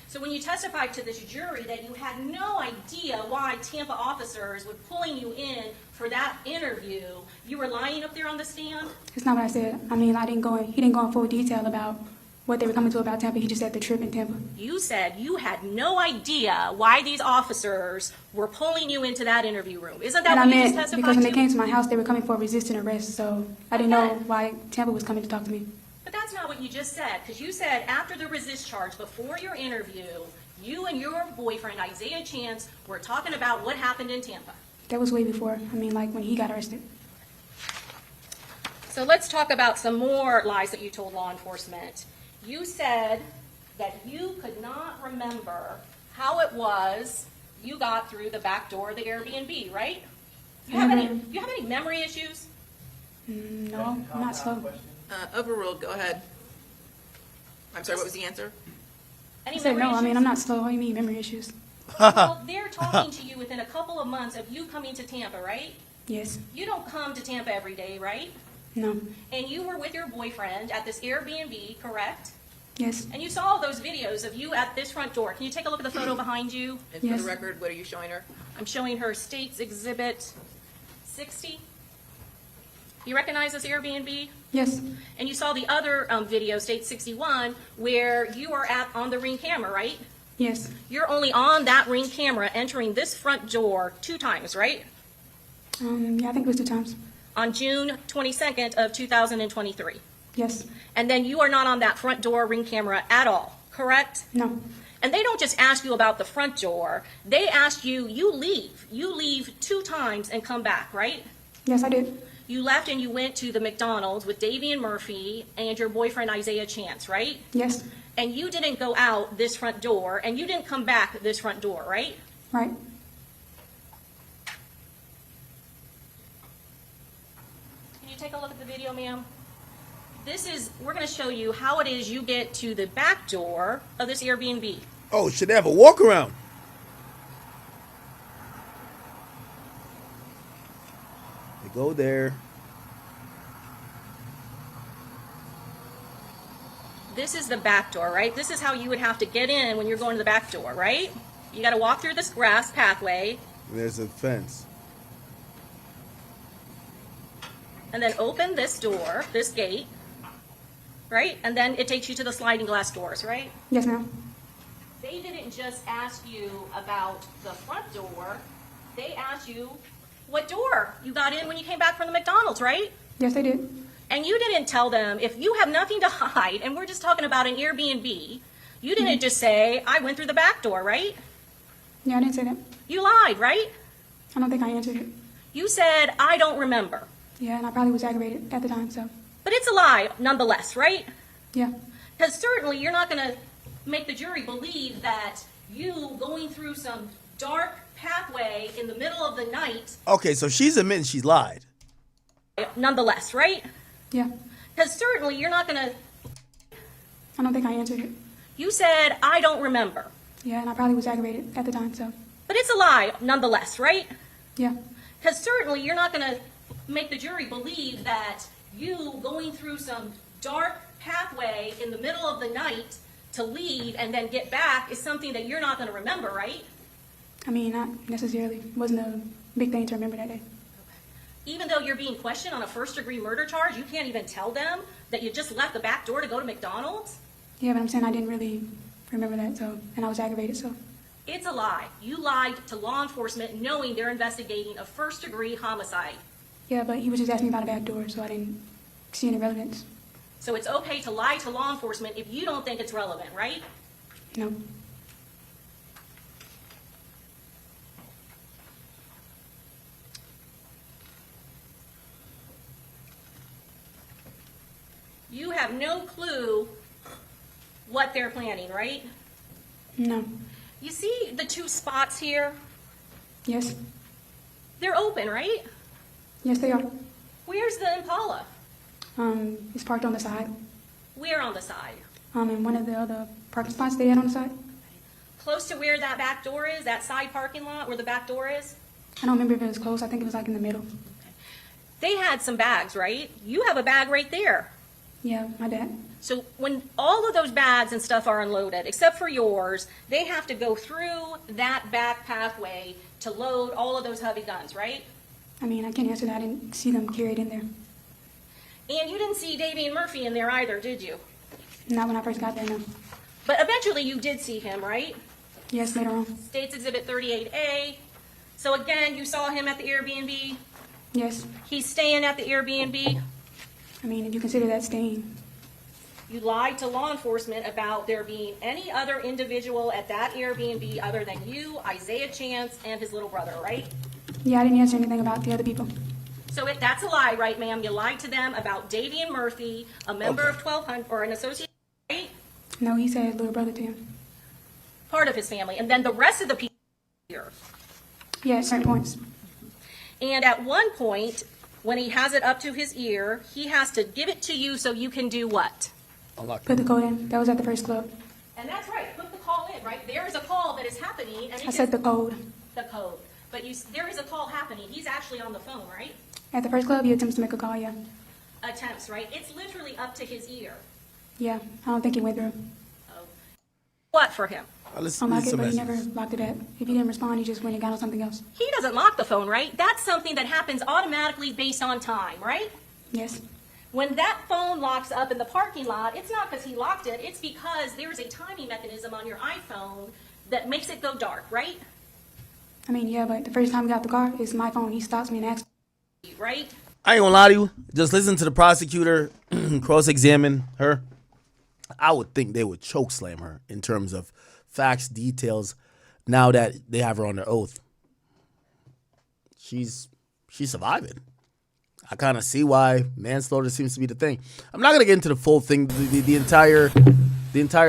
So when you testified to this jury that you had no idea why Tampa officers were pulling you in for that interview, you were lying up there on the stand? It's not what I said. I mean, he didn't go in full detail about what they were coming to about Tampa. He just said the trip in Tampa. You said you had no idea why these officers were pulling you into that interview room. Isn't that And I what you just meant, testified because when they to? came to my house, they were coming for resisting arrest, so I didn't know why Tampa was coming to talk to me. But that's not what you just said, because you said after the resist charge, before your interview, you and your boyfriend, Isaiah Chance, were talking about what happened in Tampa. That was way before, I mean, like when he got arrested. So let's talk about some more lies that you told law enforcement. You said that you could not remember how it was you got through the back door of the Airbnb, right? You have any memory issues? No, I'm not slow. Overruled, go ahead. I'm sorry, what was the answer? Any I said memory no, I mean, issues? I'm not slow. What do you mean, memory issues? Well, they're talking to you within a couple of months of you coming to Tampa, right? Yes. You don't come to Tampa every day, right? No. And you were with your boyfriend at this Airbnb, correct? Yes. And you saw those videos of you at this front door. Can you take a look at the photo behind you? And for Yes. the record, what are you showing her? I'm showing her States Exhibit 60. You recognize this Airbnb? Yes. And you saw the other video, State 61, where you are on the Ring camera, right? Yes. You're only on that Ring camera entering this front door 2 times, right? Yeah, I think it was 2 times. On June 22nd of 2023. Yes. And then you are not on that front door Ring camera at all, correct? No. And they don't just ask you about the front door. They ask you, you leave. You leave 2 times and come back, right? Yes, I did. You left and you went to the McDonald's with Davian Murphy and your boyfriend Isaiah Chance, right? Yes. And you didn't go out this front door and you didn't come back this front door, right? Right. Can you take a look at the video, ma'am? We're going to show you how it is you get to the back door of this Airbnb. Oh, should they have a walk around? They go there. This is the back door, right? This is how you would have to get in when you're going to the back door, right? You got to walk through this grass pathway There's a fence. and then open this door, this gate, right? And then it takes you to the sliding glass doors, right? Yes, ma'am. They didn't just ask you about the front door. They asked you what door you got in when you came back from the McDonald's, right? Yes, I did. And you didn't tell them, if you have nothing to hide, and we're just talking about an Airbnb, you didn't just say, I went through the back door, right? Yeah, I didn't say that. You lied, right? I don't think I answered it. You said, I don't remember. Yeah, and I probably was aggravated at the time, so. But it's a lie nonetheless, right? Yeah. Because certainly you're not going to make the jury believe that you going through some dark pathway in the middle of the night, Okay, so she's admitting she's lied. nonetheless, right? Yeah. Because certainly you're not going to, I don't think I answered it. you said, I don't remember. Yeah, and I probably was aggravated at the time, so. But it's a lie nonetheless, right? Yeah. Because certainly you're not going to make the jury believe that you going through some dark pathway in the middle of the night to leave and then get back is something that you're not going to remember, right? I mean, not necessarily. It wasn't a big thing to remember that day. Even though you're being questioned on a first-degree murder charge, you can't even tell them that you just left the back door to go to McDonald's? Yeah, but I'm saying I didn't really remember that, so, and I was aggravated, so. It's a lie. You lied to law enforcement knowing they're investigating a first-degree homicide. Yeah, but he was just asking me about a back door, so I didn't see any relevance. So it's okay to lie to law enforcement if you don't think it's relevant, right? No. You have no clue what they're planning, right? No. You see the two spots here? Yes. They're open, right? Yes, they are. Where's the Impala? It's parked on the side. Where on the side? In one of the other parking spots they had on the side. Close to where that back door is, that side parking lot where the back door is? I don't remember if it was close. I think it was like in the middle. They had some bags, right? You have a bag right there. Yeah, my dad. So when all of those bags and stuff are unloaded, except for yours, they have to go through that back pathway to load all of those heavy guns, right? I mean, I can't answer that. I didn't see them carried in there. And you didn't see Davian Murphy in there either, did you? Not when I first got there, no. But eventually you did see him, right? Yes, later on. States Exhibit 38A. So again, you saw him at the Airbnb. Yes. He's staying at the Airbnb. I mean, if you consider that staying. You lied to law enforcement about there being any other individual at that Airbnb other than you, Isaiah Chance, and his little brother, right? Yeah, I didn't answer anything about the other people. So that's a lie, right, ma'am? You lied to them about Davian Murphy, a member of 1200, or an associate, right? No, he said little brother to him. Part of his family. And then the rest of the people here. Yeah, at certain points. And at one point, when he has it up to his ear, he has to give it to you so you can do what? Put the code in. That was at the first club. And that's right. Put the call in, right? There is a call that is happening. And I said the code. the code. But there is a call happening. He's actually on the phone, right? At the first club, he attempts to make a call, yeah. Attempts, right? It's literally up to his ear. Yeah, I don't think he went through. Oh. What for him? Unlock it, but he never locked it up. If he didn't respond, he just went and got on something else. He doesn't lock the phone, right? That's something that happens automatically based on time, right? Yes. When that phone locks up in the parking lot, it's not because he locked it. It's because there's a timing mechanism on your iPhone that makes it go dark, right? I mean, yeah, but the first time we got the car, it's my phone. He stops me and asks. Right? I ain't gonna lie to you. Just listen to the prosecutor cross-examine her. I would think they would choke slam her in terms of facts, details. Now that they have her on their oath, she's surviving. I kind of see why manslaughter seems to be the thing. I'm not gonna get into the full thing. The entire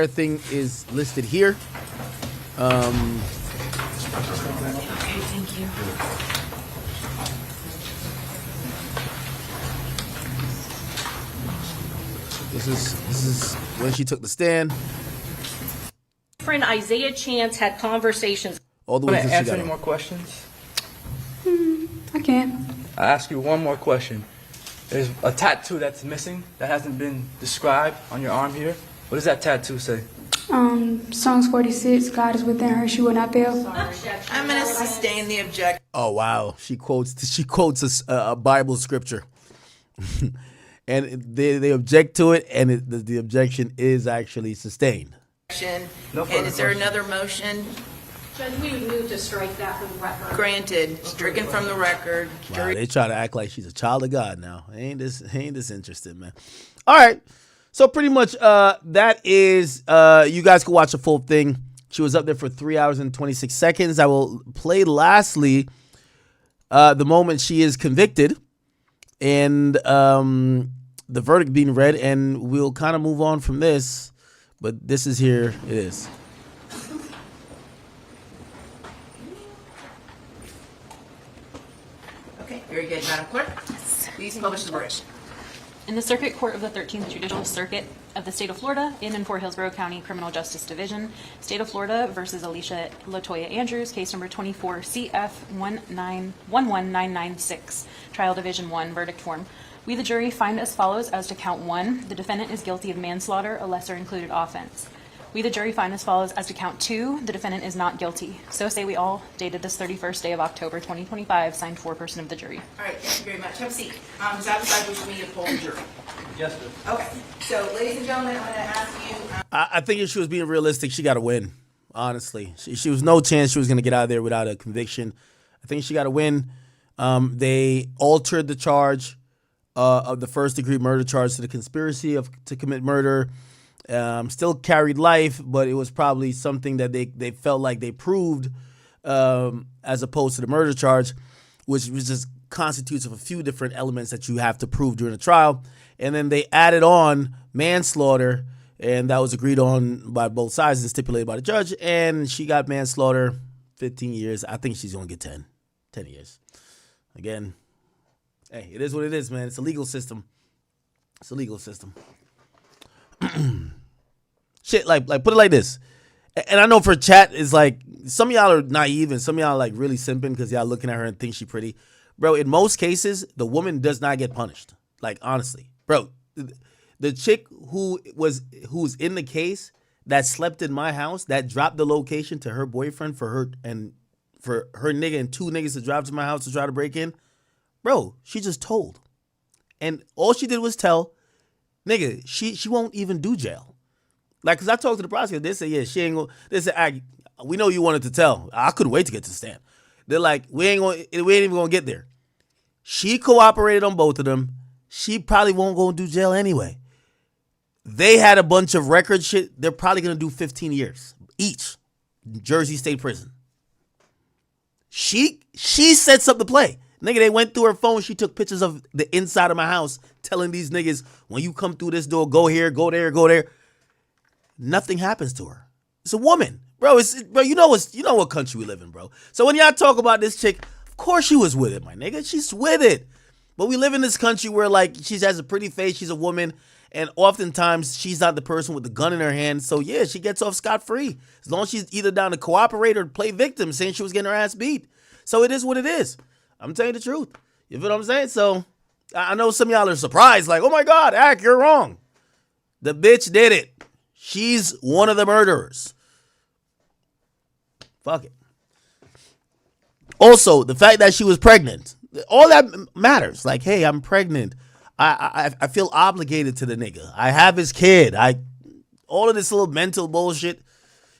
thing is listed here. Okay, thank you. This is when she took the stand. Friend Isaiah Chance had conversations. All the Want way to to answer any more questions? I can. I ask you one more question. There's a tattoo that's missing that hasn't been described on your arm here. What does that tattoo say? Psalms 46, God is within her, she will not fail. I'm going to sustain the objection. Oh wow, she quotes a Bible scripture, and they object to it, and the objection is actually sustained. No And further is there questions. another motion? Judge, we would move to strike that from the record. Granted, stricken from the record. Wow, they try to act like she's a child of God now. Ain't this interesting, man? All right, so pretty much that is you guys can watch the full thing. She was up there for 3 hours and 26 seconds. I will play lastly the moment she is convicted and the verdict being read, and we'll kind of move on from this. But this is here. It is. Okay, very good, Madam Clerk. Please publish the verdict. In the Circuit Court of the 13th Judicial Circuit of the State of Florida, in and for Hillsborough County Criminal Justice Division, State of Florida versus Alicia Andrews, case number 24 CF 11996, Trial Division 1, verdict form. We, the jury, find as follows as to count 1. The defendant is guilty of manslaughter, a lesser included offense. We, the jury, find as follows. As to count 2, the defendant is not guilty. So say we all, dated this 31st day of October 2025, signed foreperson of the jury. All right, thank you very much. Have a seat. Does that decide which we to poll the jury? Yes, sir. Okay, so ladies and gentlemen, I'm going to ask you. I think if she was being realistic, she got to win. Honestly, she was no chance she was going to get out of there without a conviction. I think she got to win. They altered the charge of the first-degree murder charge to the conspiracy to commit murder. Still carried life, but it was probably something that they felt like they proved as opposed to the murder charge, which was just constitutes of a few different elements that you have to prove during the trial. And then they added on manslaughter, and that was agreed on by both sides and stipulated by the judge. And she got manslaughter, 15 years. I think she's going to get 10 years. Again, hey, it is what it is, man. It's a legal system. It's a legal system. Shit, like put it like this. And I know for chat, it's like some of y'all are naive and some of y'all are like really simping because y'all looking at her and think she's pretty. Bro, in most cases, the woman does not get punished. Like, honestly. Bro, the chick who's in the case that slept in my house, that dropped the location to her boyfriend for her nigga and 2 niggas to drive to my house to try to break in, bro, she just told. And all she did was tell, nigga, she won't even do jail. Like, because I talked to the prosecutor, they said, yeah, she ain't gonna, they said, we know you wanted to tell. I couldn't wait to get to the stand. They're like, we ain't even gonna get there. She cooperated on both of them. She probably won't go and do jail anyway. They had a bunch of record shit. They're probably gonna do 15 years each. Jersey State Prison. She sets up the play. Nigga, they went through her phone. She took pictures of the inside of my house, telling these niggas, when you come through this door, go here, go there, go there. Nothing happens to her. It's a woman. Bro, you know what country we live in, bro. So when y'all talk about this chick, of course she was with it, my nigga. She's with it. But we live in this country where, like, she has a pretty face, she's a woman, and oftentimes she's not the person with the gun in her hand. So, yeah, she gets off scot-free. As long as she's either down to cooperate or play victim, saying she was getting her ass beat. So it is what it is. I'm telling you the truth. You feel what I'm saying? So I know some of y'all are surprised, like, oh, my God, Ak, you're wrong. The bitch did it. She's one of the murderers. Fuck it. Also, the fact that she was pregnant, all that matters. Like, hey, I'm pregnant. I feel obligated to the nigga. I have his kid. All of this little mental bullshit.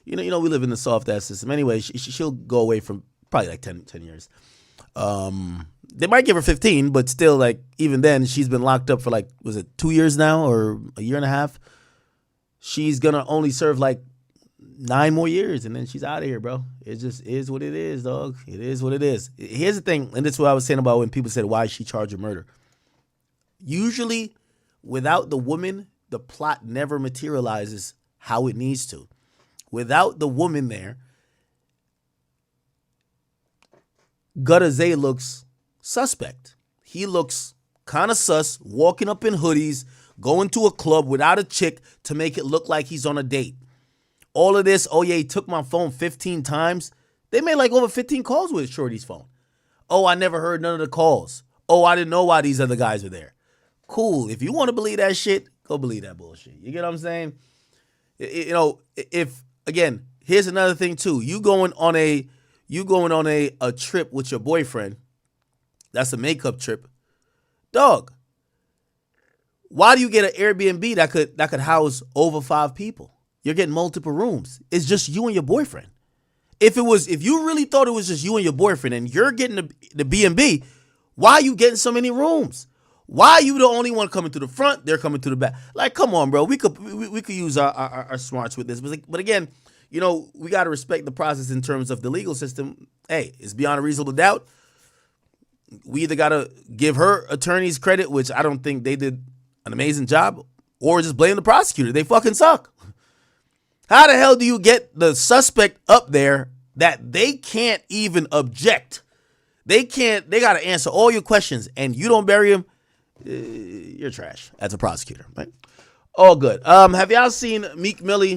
You know, we live in the soft ass system. Anyway, she'll go away from probably like 10 years. They might give her 15, but still, like, even then, she's been locked up for like, was it 2 years now or a year and a half? She's gonna only serve like 9 more years, and then she's out of here, bro. It just is what it is, dog. It is what it is. Here's the thing, and this is what I was saying about when people said, why is she charged with murder? Usually, without the woman, the plot never materializes how it needs to. Without the woman there, Gutta Zay looks suspect. He looks kind of sus, walking up in hoodies, going to a club without a chick to make it look like he's on a date. All of this, oh yeah, he took my phone 15 times. They made like over 15 calls with Shorty's phone. Oh, I never heard none of the calls. Oh, I didn't know why these other guys were there. Cool. If you want to believe that shit, go believe that bullshit. You get what I'm saying? You know, if, again, here's another thing too. You going on a trip with your boyfriend. That's a makeup trip. Dog. Why do you get an Airbnb that could house over 5 people? You're getting multiple rooms. It's just you and your boyfriend. If you really thought it was just you and your boyfriend and you're getting the B&B, why are you getting so many rooms? Why are you the only one coming to the front? They're coming to the back. Like, come on, bro. We could use our smarts with this. But again, you know, we got to respect the process in terms of the legal system. Hey, it's beyond a reasonable doubt. We either got to give her attorneys credit, which I don't think they did an amazing job, or just blame the prosecutor. They fucking suck. How the hell do you get the suspect up there that they can't even object? They got to answer all your questions and you don't bury him? You're trash as a prosecutor, right? All good. Have y'all seen Meek Millie